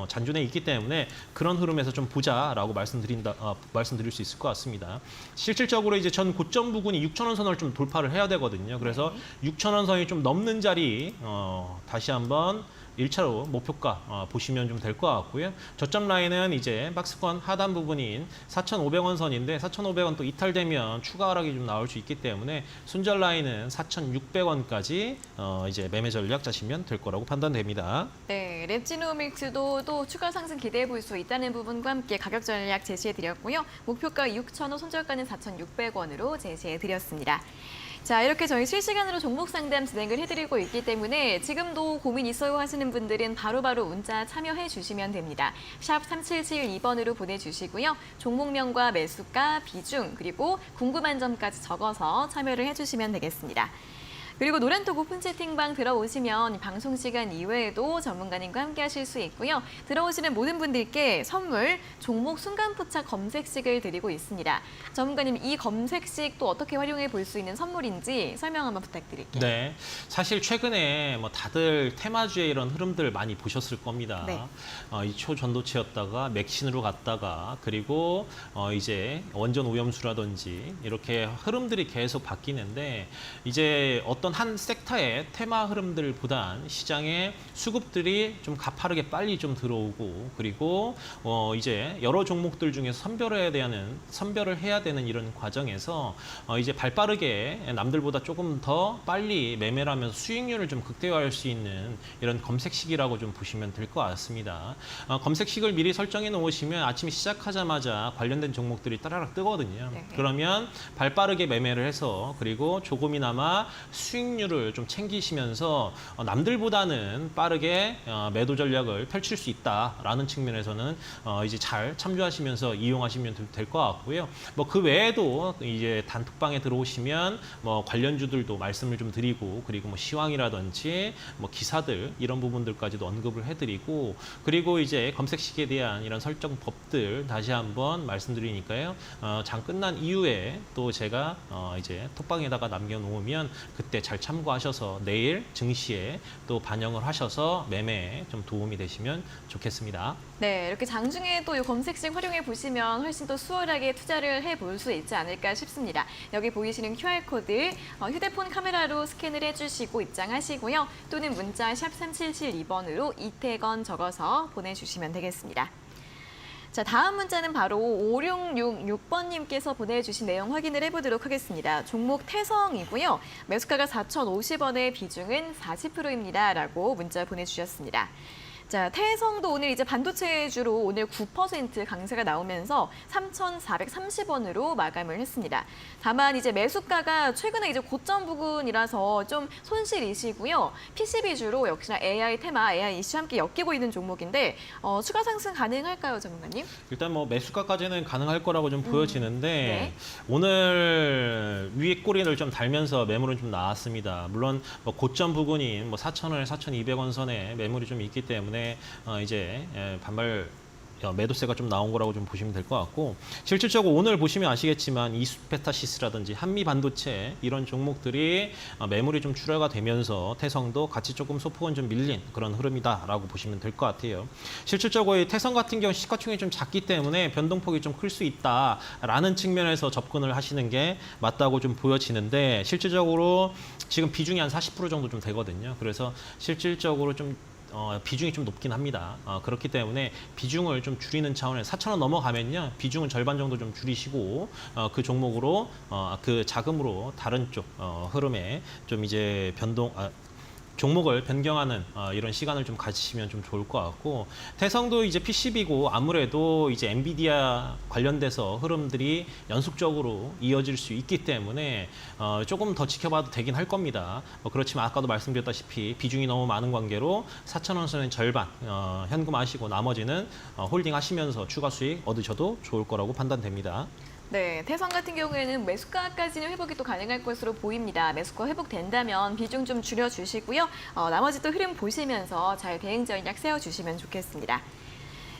잔존해 있기 때문에 그런 흐름에서 좀 보자라고 말씀드릴 수 있을 것 같습니다. 실질적으로 이제 전 고점 부근이 6,000원 선을 좀 돌파를 해야 되거든요. 그래서 6,000원 선이 좀 넘는 자리 다시 한번 1차로 목표가 보시면 좀 될 것 같고요. 저점 라인은 이제 박스권 하단 부분인 4,500원 선인데 4,500원 또 이탈되면 추가 하락이 좀 나올 수 있기 때문에 손절 라인은 4,600원까지 이제 매매 전략 짜시면 될 거라고 판단됩니다. 네, 랩지노믹스도 또 추가 상승 기대해 볼 수 있다는 부분과 함께 가격 전략 제시해 드렸고요. 목표가 6,000원, 손절가는 4,600원으로 제시해 드렸습니다. 자, 이렇게 저희 실시간으로 종목 상담 진행을 해드리고 있기 때문에 지금도 고민 있어요 하시는 분들은 바로바로 문자 참여해 주시면 됩니다. 샵 3772번으로 보내주시고요. 종목명과 매수가, 비중, 그리고 궁금한 점까지 적어서 참여를 해주시면 되겠습니다. 그리고 노란톡 오픈 채팅방 들어오시면 방송 시간 이외에도 전문가님과 함께 하실 수 있고요. 들어오시는 모든 분들께 선물, 종목 순간포착 검색식을 드리고 있습니다. 전문가님, 이 검색식 또 어떻게 활용해 볼 수 있는 선물인지 설명 한번 부탁드릴게요. 네, 사실 최근에 뭐 다들 테마주의 이런 흐름들 많이 보셨을 겁니다. 네. 이 초전도체였다가 맥신으로 갔다가 그리고 이제 원전 오염수라든지 이렇게 흐름들이 계속 바뀌는데 이제 어떤 한 섹터의 테마 흐름들보단 시장의 수급들이 좀 가파르게 빨리 좀 들어오고 그리고 이제 여러 종목들 중에서 선별을 해야 되는 이런 과정에서 이제 발빠르게 남들보다 조금 더 빨리 매매를 하면서 수익률을 좀 극대화할 수 있는 이런 검색식이라고 좀 보시면 될 것 같습니다. 검색식을 미리 설정해 놓으시면 아침에 시작하자마자 관련된 종목들이 따라락 뜨거든요. 네. 그러면 발빠르게 매매를 해서 그리고 조금이나마 수익률을 좀 챙기시면서 남들보다는 빠르게 매도 전략을 펼칠 수 있다라는 측면에서는 이제 잘 참조하시면서 이용하시면 될 것 같고요. 뭐 그 외에도 이제 단톡방에 들어오시면 뭐 관련주들도 말씀을 좀 드리고 그리고 뭐 시황이라든지 뭐 기사들 이런 부분들까지도 언급을 해드리고 그리고 이제 검색식에 대한 이런 설정 법들 다시 한번 말씀드리니까요. 장 끝난 이후에 또 제가 이제 톡방에다가 남겨놓으면 그때 잘 참고하셔서 내일 증시에 또 반영을 하셔서 매매에 좀 도움이 되시면 좋겠습니다. 네, 이렇게 장중에 또 이 검색식 활용해 보시면 훨씬 더 수월하게 투자를 해볼 수 있지 않을까 싶습니다. 여기 보이시는 QR코드 휴대폰 카메라로 스캔을 해주시고 입장하시고요. 또는 문자 샵 3772번으로 이태건 적어서 보내주시면 되겠습니다. 자, 다음 문자는 바로 5666번님께서 보내주신 내용 확인을 해보도록 하겠습니다. 종목 태성이고요. 매수가가 4,050원에 비중은 40%입니다. 라고 문자 보내주셨습니다. 자, 태성도 오늘 이제 반도체주로 오늘 9% 강세가 나오면서 3,430원으로 마감을 했습니다. 다만 이제 매수가가 최근에 이제 고점 부근이라서 좀 손실이시고요. PCB주로 역시나 AI 테마, AI 이슈 함께 엮이고 있는 종목인데 추가 상승 가능할까요, 전문가님? 일단 뭐 매수가까지는 가능할 거라고 좀 보여지는데 네. 오늘 위에 꼬리를 좀 달면서 매물은 좀 나왔습니다. 물론 뭐 고점 부근인 뭐 4,000원, 4,200원 선에 매물이 좀 있기 때문에 이제 반발 매도세가 좀 나온 거라고 좀 보시면 될 것 같고 실질적으로 오늘 보시면 아시겠지만 이스페타시스라든지 한미반도체 이런 종목들이 매물이 좀 출하가 되면서 태성도 같이 조금 소폭은 좀 밀린 그런 흐름이다라고 보시면 될 것 같아요. 실질적으로 이 태성 같은 경우 시가총액이 좀 작기 때문에 변동폭이 좀 클 수 있다라는 측면에서 접근을 하시는 게 맞다고 좀 보여지는데 실질적으로 지금 비중이 한 40% 정도 좀 되거든요. 그래서 실질적으로 좀 비중이 좀 높긴 합니다. 그렇기 때문에 비중을 좀 줄이는 차원에서 4,000원 넘어가면요. 비중은 절반 정도 좀 줄이시고 그 종목으로 그 자금으로 다른 쪽 흐름에 좀 이제 종목을 변경하는 이런 시간을 좀 가지시면 좀 좋을 것 같고 태성도 이제 PCB고 아무래도 이제 엔비디아 관련돼서 흐름들이 연속적으로 이어질 수 있기 때문에 조금 더 지켜봐도 되긴 할 겁니다. 그렇지만 아까도 말씀드렸다시피 비중이 너무 많은 관계로 4,000원 선의 절반 현금하시고 나머지는 홀딩 하시면서 추가 수익 얻으셔도 좋을 거라고 판단됩니다. 네, 태성 같은 경우에는 매수가까지는 회복이 또 가능할 것으로 보입니다. 매수가 회복된다면 비중 좀 줄여주시고요. 나머지 또 흐름 보시면서 잘 대응 전략 세워주시면 좋겠습니다.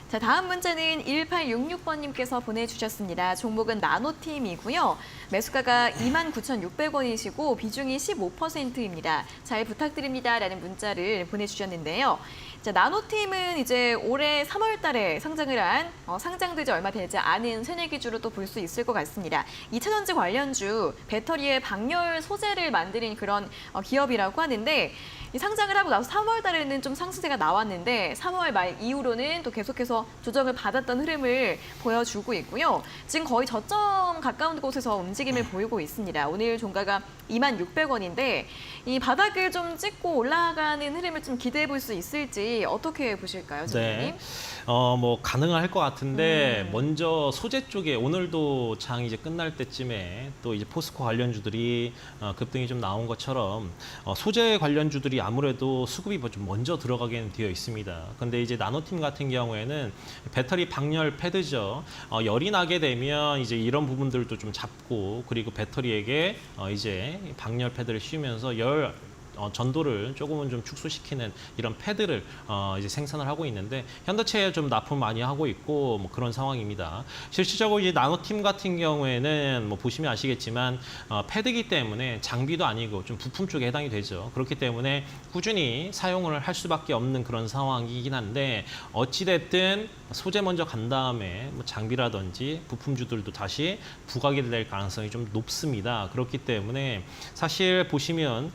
자, 다음 문자는 1866번님께서 보내주셨습니다. 종목은 나노팀이고요. 매수가가 29,600원이시고 비중이 15%입니다. 잘 부탁드립니다. 라는 문자를 보내주셨는데요. 자, 나노팀은 이제 올해 3월 달에 상장을 한 상장되지 얼마 되지 않은 새내기주로 또 볼 수 있을 것 같습니다. 2차전지 관련주, 배터리의 방열 소재를 만드는 그런 기업이라고 하는데 이 상장을 하고 나서 3월 달에는 좀 상승세가 나왔는데 3월 말 이후로는 또 계속해서 조정을 받았던 흐름을 보여주고 있고요. 지금 거의 저점 가까운 곳에서 움직임을 보이고 있습니다. 오늘 종가가 26,600원인데 이 바닥을 좀 찍고 올라가는 흐름을 좀 기대해 볼 수 있을지 어떻게 보실까요, 전문님? 네. 뭐 가능할 것 같은데 먼저 소재 쪽에 오늘도 장 이제 끝날 때쯤에 또 이제 포스코 관련주들이 급등이 좀 나온 것처럼 소재 관련주들이 아무래도 수급이 좀 먼저 들어가게 되어 있습니다. 근데 이제 나노팀 같은 경우에는 배터리 방열 패드죠. 열이 나게 되면 이제 이런 부분들도 좀 잡고 그리고 배터리에게 이제 방열 패드를 씌우면서 전도를 조금은 좀 축소시키는 이런 패드를 이제 생산을 하고 있는데 현대차에 좀 납품 많이 하고 있고 뭐 그런 상황입니다. 실질적으로 이제 나노팀 같은 경우에는 뭐 보시면 아시겠지만 패드이기 때문에 장비도 아니고 좀 부품 쪽에 해당이 되죠. 그렇기 때문에 꾸준히 사용을 할 수밖에 없는 그런 상황이긴 한데 어찌됐든 소재 먼저 간 다음에 뭐 장비라든지 부품주들도 다시 부각이 될 가능성이 좀 높습니다. 그렇기 때문에 사실 보시면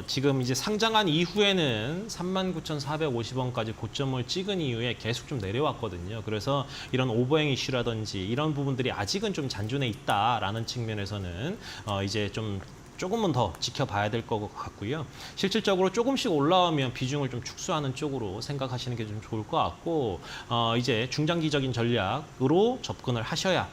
지금 이제 상장한 이후에는 39,450원까지 고점을 찍은 이후에 계속 좀 내려왔거든요. 그래서 이런 오버행 이슈라든지 이런 부분들이 아직은 좀 잔존해 있다라는 측면에서는 이제 좀 조금은 더 지켜봐야 될 것 같고요. 실질적으로 조금씩 올라오면 비중을 좀 축소하는 쪽으로 생각하시는 게 좀 좋을 것 같고 이제 중장기적인 전략으로 접근을 하셔야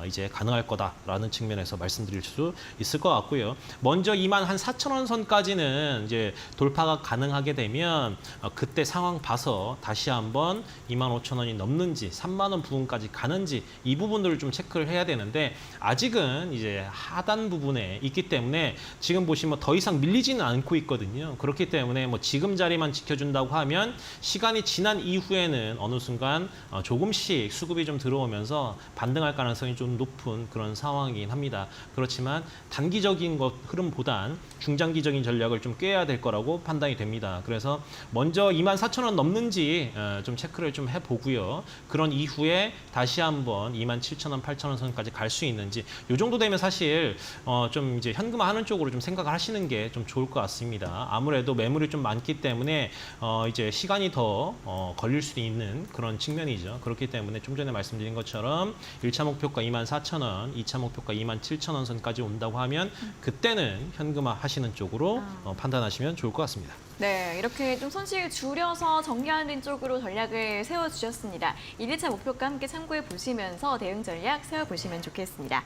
이제 가능할 거다라는 측면에서 말씀드릴 수 있을 것 같고요. 먼저 24,000원 선까지는 이제 돌파가 가능하게 되면 그때 상황 봐서 다시 한번 25,000원이 넘는지 3만 원 부분까지 가는지 이 부분들을 좀 체크를 해야 되는데 아직은 이제 하단 부분에 있기 때문에 지금 보시면 더 이상 밀리지는 않고 있거든요. 그렇기 때문에 뭐 지금 자리만 지켜준다고 하면 시간이 지난 이후에는 어느 순간 조금씩 수급이 좀 들어오면서 반등할 가능성이 좀 높은 그런 상황이긴 합니다. 그렇지만 단기적인 흐름보단 중장기적인 전략을 좀 꿰야 될 거라고 판단이 됩니다. 그래서 먼저 24,000원 넘는지 좀 체크를 좀 해보고요. 그런 이후에 다시 한번 27,000원, 8,000원 선까지 갈 수 있는지 이 정도 되면 사실 좀 이제 현금화 하는 쪽으로 좀 생각을 하시는 게 좀 좋을 것 같습니다. 아무래도 매물이 좀 많기 때문에 이제 시간이 더 걸릴 수 있는 그런 측면이죠. 그렇기 때문에 좀 전에 말씀드린 것처럼 1차 목표가 24,000원, 2차 목표가 27,000원 선까지 온다고 하면 그때는 현금화 하시는 쪽으로 판단하시면 좋을 것 같습니다. 네, 이렇게 좀 손실 줄여서 정리하는 쪽으로 전략을 세워주셨습니다. 1차 목표가 함께 참고해 보시면서 대응 전략 세워보시면 좋겠습니다.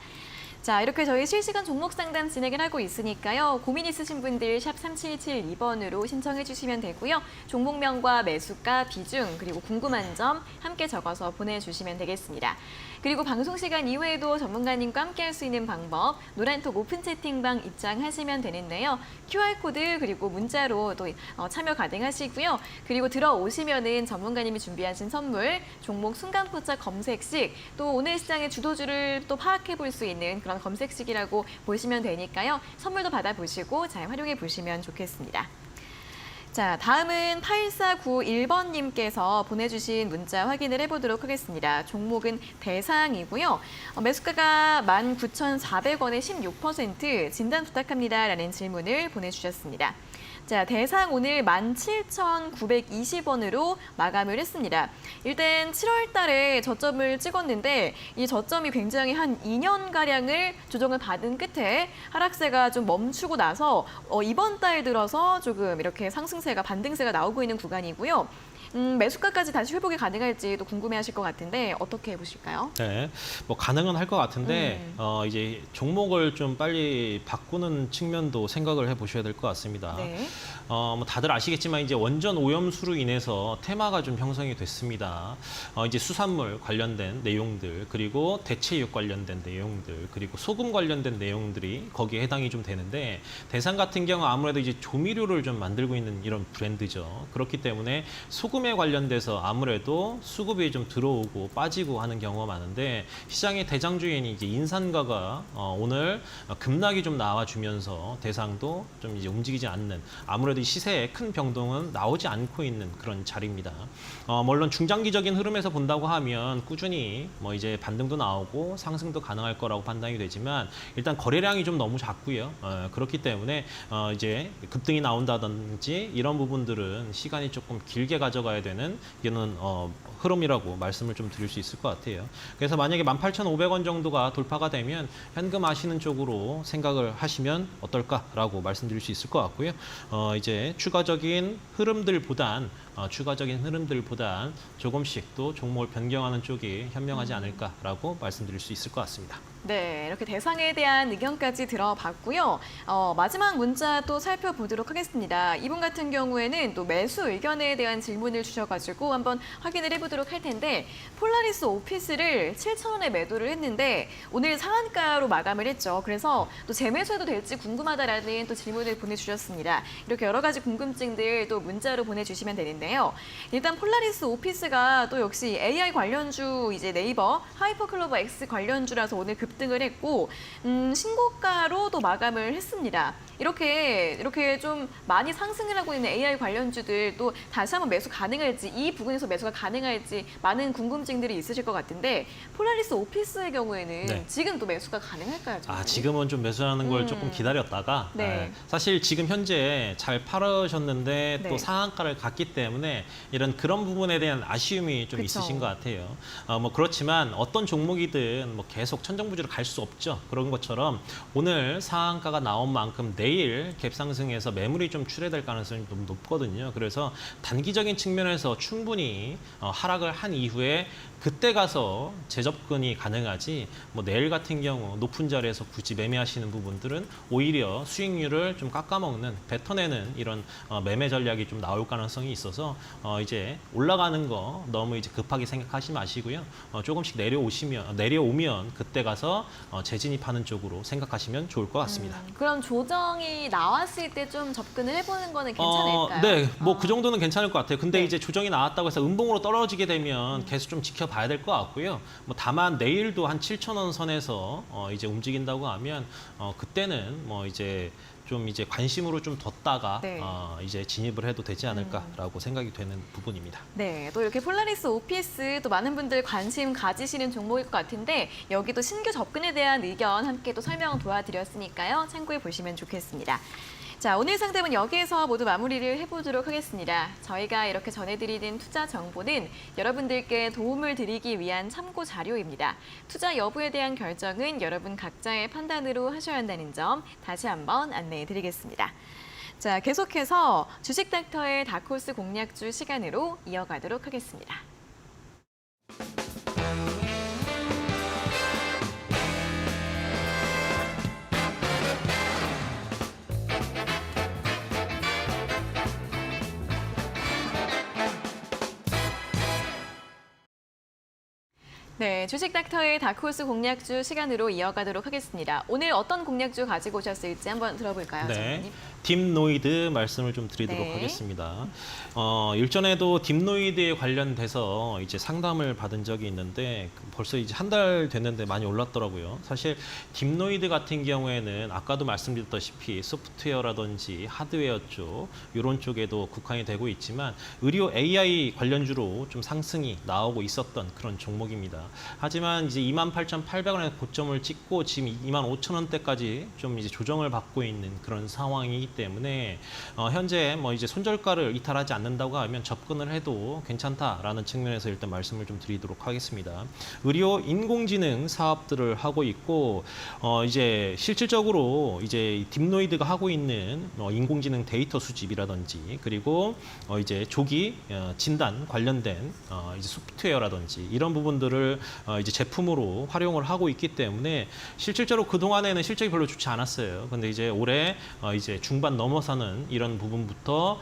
자, 이렇게 저희 실시간 종목 상담 진행을 하고 있으니까요. 고민 있으신 분들 샵 3772번으로 신청해 주시면 되고요. 종목명과 매수가, 비중, 그리고 궁금한 점 함께 적어서 보내주시면 되겠습니다. 그리고 방송 시간 이후에도 전문가님과 함께 할 수 있는 방법, 노란톡 오픈 채팅방 입장하시면 되는데요. QR코드 그리고 문자로 또 참여 가능하시고요. 그리고 들어오시면은 전문가님이 준비하신 선물, 종목 순간포착 검색식, 또 오늘 시장의 주도주를 또 파악해 볼 수 있는 그런 검색식이라고 보시면 되니까요. 선물도 받아보시고 잘 활용해 보시면 좋겠습니다. 자, 다음은 8491번님께서 보내주신 문자 확인을 해보도록 하겠습니다. 종목은 대상이고요. 매수가가 19,400원에 16% 진단 부탁합니다. 라는 질문을 보내주셨습니다. 자, 대상 오늘 17,920원으로 마감을 했습니다. 일단 7월 달에 저점을 찍었는데 이 저점이 굉장히 한 2년가량을 조정을 받은 끝에 하락세가 좀 멈추고 나서 이번 달 들어서 조금 이렇게 상승세가 반등세가 나오고 있는 구간이고요. 매수가까지 다시 회복이 가능할지도 궁금해하실 것 같은데 어떻게 보실까요? 네, 뭐 가능은 할 것 같은데 이제 종목을 좀 빨리 바꾸는 측면도 생각을 해보셔야 될 것 같습니다. 네. 뭐 다들 아시겠지만 이제 원전 오염수로 인해서 테마가 좀 형성이 됐습니다. 이제 수산물 관련된 내용들 그리고 대체육 관련된 내용들 그리고 소금 관련된 내용들이 거기에 해당이 좀 되는데 대상 같은 경우 아무래도 이제 조미료를 좀 만들고 있는 이런 브랜드죠. 그렇기 때문에 소금에 관련돼서 아무래도 수급이 좀 들어오고 빠지고 하는 경우가 많은데 시장의 대장주인 이제 인산가가 오늘 급락이 좀 나와주면서 대상도 좀 이제 움직이지 않는 아무래도 이 시세에 큰 변동은 나오지 않고 있는 그런 자리입니다. 물론 중장기적인 흐름에서 본다고 하면 꾸준히 뭐 이제 반등도 나오고 상승도 가능할 거라고 판단이 되지만 일단 거래량이 좀 너무 작고요. 그렇기 때문에 이제 급등이 나온다든지 이런 부분들은 시간이 조금 길게 가져가야 되는 이는 흐름이라고 말씀을 좀 드릴 수 있을 것 같아요. 그래서 만약에 18,500원 정도가 돌파가 되면 현금 하시는 쪽으로 생각을 하시면 어떨까라고 말씀드릴 수 있을 것 같고요. 이제 추가적인 흐름들보단 조금씩 또 종목을 변경하는 쪽이 현명하지 않을까라고 말씀드릴 수 있을 것 같습니다. 네, 이렇게 대상에 대한 의견까지 들어봤고요. 마지막 문자 또 살펴보도록 하겠습니다. 이분 같은 경우에는 또 매수 의견에 대한 질문을 주셔가지고 한번 확인을 해보도록 할 텐데 폴라리스 오피스를 7,000원에 매도를 했는데 오늘 상한가로 마감을 했죠. 그래서 또 재매수해도 될지 궁금하다라는 또 질문을 보내주셨습니다. 이렇게 여러 가지 궁금증들 또 문자로 보내주시면 되는데요. 일단 폴라리스 오피스가 또 역시 AI 관련주 이제 네이버 하이퍼클로버 X 관련주라서 오늘 급등을 했고 신고가로 또 마감을 했습니다. 이렇게 좀 많이 상승을 하고 있는 AI 관련주들 또 다시 한번 매수 가능할지 이 부분에서 매수가 가능할지 많은 궁금증들이 있으실 것 같은데 폴라리스 오피스의 경우에는 네. 지금 또 매수가 가능할까요? 정말? 지금은 좀 매수하는 걸 조금 기다렸다가 네. 사실 지금 현재 잘 팔으셨는데 네. 또 상한가를 갔기 때문에 이런 그런 부분에 대한 아쉬움이 좀 그쵸. 있으신 것 같아요. 뭐 그렇지만 어떤 종목이든 뭐 계속 천정부지로 갈 수 없죠. 그런 것처럼 오늘 상한가가 나온 만큼 내일 갭상승에서 매물이 좀 출회될 가능성이 좀 높거든요. 그래서 단기적인 측면에서 충분히 하락을 한 이후에 그때 가서 재접근이 가능하지 뭐 내일 같은 경우 높은 자리에서 굳이 매매하시는 부분들은 오히려 수익률을 좀 깎아먹는 뱉어내는 이런 매매 전략이 좀 나올 가능성이 있어서 이제 올라가는 거 너무 이제 급하게 생각하지 마시고요. 조금씩 내려오면 그때 가서 재진입하는 쪽으로 생각하시면 좋을 것 같습니다. 그럼 조정이 나왔을 때 좀 접근을 해보는 거는 괜찮을까요? 네, 뭐 그 정도는 괜찮을 것 같아요. 근데 네. 이제 조정이 나왔다고 해서 음봉으로 떨어지게 되면 계속 좀 지켜봐야 될 것 같고요. 뭐 다만 내일도 한 7,000원 선에서 이제 움직인다고 하면 그때는 뭐 이제 좀 이제 관심으로 좀 뒀다가 네. 이제 진입을 해도 되지 않을까라고 생각이 되는 부분입니다. 네, 또 이렇게 폴라리스 오피스 또 많은 분들 관심 가지시는 종목일 것 같은데 여기도 신규 접근에 대한 의견 함께 또 설명 도와드렸으니까요. 참고해 보시면 좋겠습니다. 자, 오늘 상담은 여기에서 모두 마무리를 해보도록 하겠습니다. 저희가 이렇게 전해드리는 투자 정보는 여러분들께 도움을 드리기 위한 참고 자료입니다. 투자 여부에 대한 결정은 여러분 각자의 판단으로 하셔야 한다는 점 다시 한번 안내해 드리겠습니다. 자, 계속해서 주식 닥터의 다크호스 공략주 시간으로 이어가도록 하겠습니다. 네, 주식 닥터의 다크호스 공략주 시간으로 이어가도록 하겠습니다. 오늘 어떤 공략주 가지고 오셨을지 한번 들어볼까요, 네, 장관님? 딥노이드 말씀을 좀 드리도록 네. 하겠습니다. 일전에도 딥노이드에 관련돼서 이제 상담을 받은 적이 있는데 벌써 이제 한 달 됐는데 많이 올랐더라고요. 사실 딥노이드 같은 경우에는 아까도 말씀드렸다시피 소프트웨어라든지 하드웨어 쪽 이런 쪽에도 국한이 되고 있지만 의료 AI 관련주로 좀 상승이 나오고 있었던 그런 종목입니다. 하지만 이제 28,800원에 고점을 찍고 지금 25,000원대까지 좀 이제 조정을 받고 있는 그런 상황이기 때문에 현재 뭐 이제 손절가를 이탈하지 않는다고 하면 접근을 해도 괜찮다라는 측면에서 일단 말씀을 좀 드리도록 하겠습니다. 의료 인공지능 사업들을 하고 있고 이제 실질적으로 이제 딥노이드가 하고 있는 인공지능 데이터 수집이라든지 그리고 이제 조기 진단 관련된 이제 소프트웨어라든지 이런 부분들을 이제 제품으로 활용을 하고 있기 때문에 실질적으로 그 동안에는 실적이 별로 좋지 않았어요. 근데 이제 올해 이제 중반 넘어서는 이런 부분부터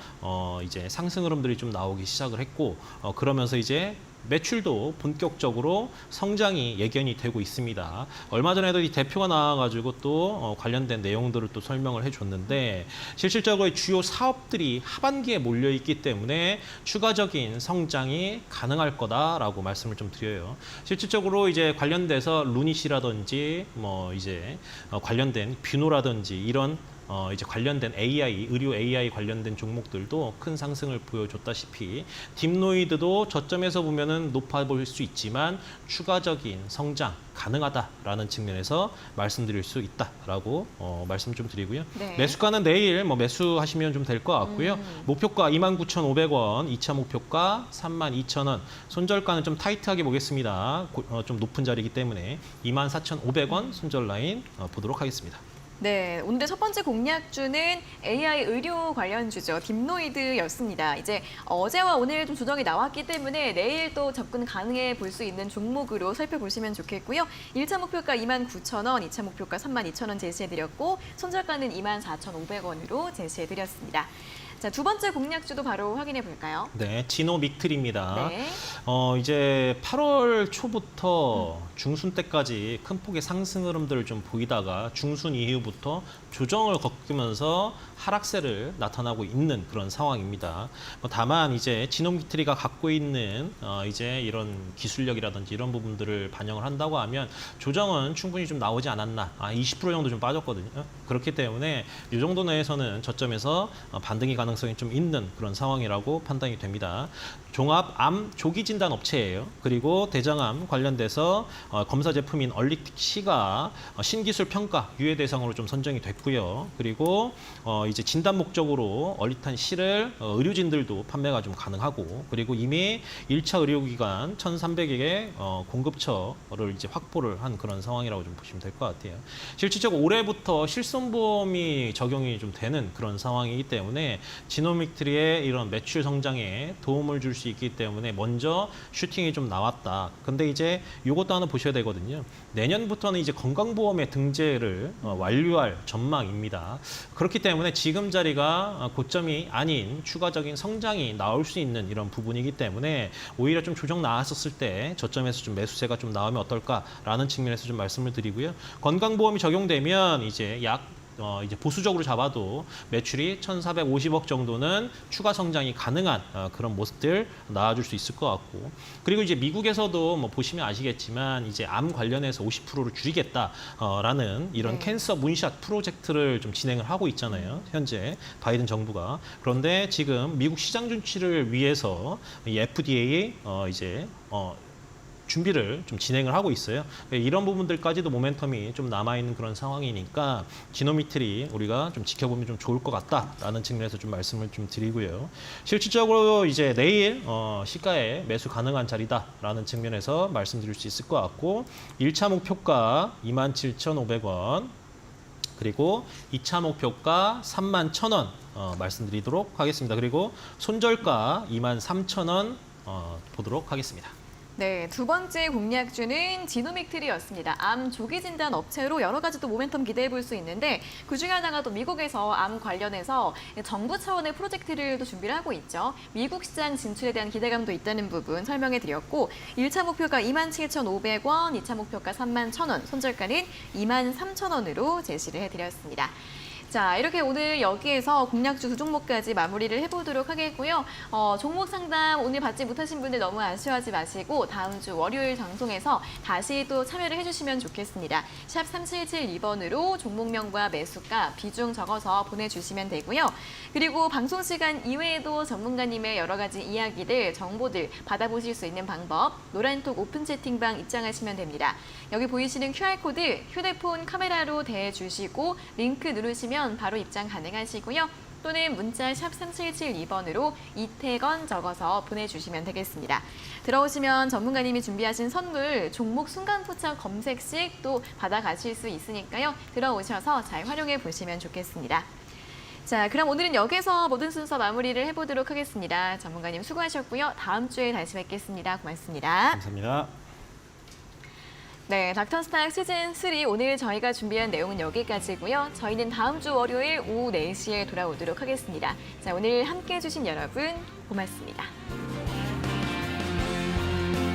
이제 상승 흐름들이 좀 나오기 시작을 했고 그러면서 이제 매출도 본격적으로 성장이 예견이 되고 있습니다. 얼마 전에도 이 대표가 나와가지고 또 관련된 내용들을 또 설명을 해줬는데 실질적으로 주요 사업들이 하반기에 몰려 있기 때문에 추가적인 성장이 가능할 거다라고 말씀을 좀 드려요. 실질적으로 이제 관련돼서 루닛이라든지 뭐 이제 관련된 뷰노라든지 이런 이제 관련된 AI, 의료 AI 관련된 종목들도 큰 상승을 보여줬다시피 딥노이드도 저점에서 보면은 높아 보일 수 있지만 추가적인 성장 가능하다라는 측면에서 말씀드릴 수 있다라고 말씀 좀 드리고요. 네. 매수가는 내일 뭐 매수하시면 좀 될 것 같고요. 목표가 29,500원, 2차 목표가 32,000원, 손절가는 좀 타이트하게 보겠습니다. 좀 높은 자리이기 때문에 24,500원 손절 라인 보도록 하겠습니다. 네, 오늘의 첫 번째 공략주는 AI 의료 관련주죠. 딥노이드였습니다. 이제 어제와 오늘 좀 조정이 나왔기 때문에 내일 또 접근 가능해 볼 수 있는 종목으로 살펴보시면 좋겠고요. 1차 목표가 29,000원, 2차 목표가 32,000원 제시해드렸고 손절가는 24,500원으로 제시해드렸습니다. 자, 두 번째 공략주도 바로 확인해 볼까요? 네, 지노믹트리입니다. 네. 이제 8월 초부터 중순 때까지 큰 폭의 상승 흐름들을 좀 보이다가 중순 이후부터 조정을 겪으면서 하락세를 나타나고 있는 그런 상황입니다. 다만 이제 지노믹트리가 갖고 있는 이제 이런 기술력이라든지 이런 부분들을 반영을 한다고 하면 조정은 충분히 좀 나오지 않았나. 20% 정도 좀 빠졌거든요. 그렇기 때문에 이 정도 내에서는 저점에서 반등이 가능성이 좀 있는 그런 상황이라고 판단이 됩니다. 종합 암 조기 진단 업체예요. 그리고 대장암 관련돼서 검사 제품인 얼리틱C가 신기술 평가 유예 대상으로 좀 선정이 됐고요. 그리고 이제 진단 목적으로 얼리탄 C를 의료진들도 판매가 좀 가능하고 그리고 이미 1차 의료기관 1,300개 공급처를 이제 확보를 한 그런 상황이라고 좀 보시면 될 것 같아요. 실질적으로 올해부터 실손보험이 적용이 좀 되는 그런 상황이기 때문에 지노믹트리의 이런 매출 성장에 도움을 줄 수 있기 때문에 먼저 슈팅이 좀 나왔다. 근데 이제 이것도 하나 보셔야 되거든요. 내년부터는 이제 건강보험의 등재를 완료할 전망입니다. 그렇기 때문에 지금 자리가 고점이 아닌 추가적인 성장이 나올 수 있는 이런 부분이기 때문에 오히려 좀 조정 나왔었을 때 저점에서 좀 매수세가 좀 나오면 어떨까라는 측면에서 좀 말씀을 드리고요. 건강보험이 적용되면 이제 이제 보수적으로 잡아도 매출이 1,450억 정도는 추가 성장이 가능한 그런 모습들 나와줄 수 있을 것 같고 그리고 이제 미국에서도 뭐 보시면 아시겠지만 이제 암 관련해서 50%를 줄이겠다라는 이런 캔서 문샷 프로젝트를 좀 진행을 하고 있잖아요. 현재 바이든 정부가. 그런데 지금 미국 시장 준치를 위해서 이 FDA 이제 준비를 좀 진행을 하고 있어요. 이런 부분들까지도 모멘텀이 좀 남아있는 그런 상황이니까 지노미트리 우리가 좀 지켜보면 좀 좋을 것 같다라는 측면에서 좀 말씀을 좀 드리고요. 실질적으로 이제 내일 시가에 매수 가능한 자리다라는 측면에서 말씀드릴 수 있을 것 같고 1차 목표가 27,500원 그리고 2차 목표가 31,000원 말씀드리도록 하겠습니다. 그리고 손절가 23,000원 보도록 하겠습니다. 네, 두 번째 공략주는 지노믹트리였습니다. 암 조기 진단 업체로 여러 가지 또 모멘텀 기대해 볼 수 있는데 그중에 하나가 또 미국에서 암 관련해서 정부 차원의 프로젝트를 또 준비를 하고 있죠. 미국 시장 진출에 대한 기대감도 있다는 부분 설명해 드렸고 1차 목표가 27,500원, 2차 목표가 31,000원, 손절가는 23,000원으로 제시를 해드렸습니다. 자, 이렇게 오늘 여기에서 공략주 두 종목까지 마무리를 해보도록 하겠고요. 종목 상담 오늘 받지 못하신 분들 너무 아쉬워하지 마시고 다음 주 월요일 방송에서 다시 또 참여를 해주시면 좋겠습니다. 샵 3772번으로 종목명과 매수가, 비중 적어서 보내주시면 되고요. 그리고 방송 시간 이외에도 전문가님의 여러 가지 이야기들, 정보들 받아보실 수 있는 방법, 노란톡 오픈 채팅방 입장하시면 됩니다. 여기 보이시는 QR코드 휴대폰 카메라로 대주시고 링크 누르시면 바로 입장 가능하시고요. 또는 문자 샵 3772번으로 이태건 적어서 보내주시면 되겠습니다. 들어오시면 전문가님이 준비하신 선물 종목 순간포착 검색식 또 받아가실 수 있으니까요. 들어오셔서 잘 활용해 보시면 좋겠습니다. 자, 그럼 오늘은 여기서 모든 순서 마무리를 해보도록 하겠습니다. 전문가님 수고하셨고요. 다음 주에 다시 뵙겠습니다. 고맙습니다. 감사합니다. 네, 닥터스탁 시즌3 오늘 저희가 준비한 내용은 여기까지고요. 저희는 다음 주 월요일 오후 4시에 돌아오도록 하겠습니다. 자, 오늘 함께해 주신 여러분 고맙습니다.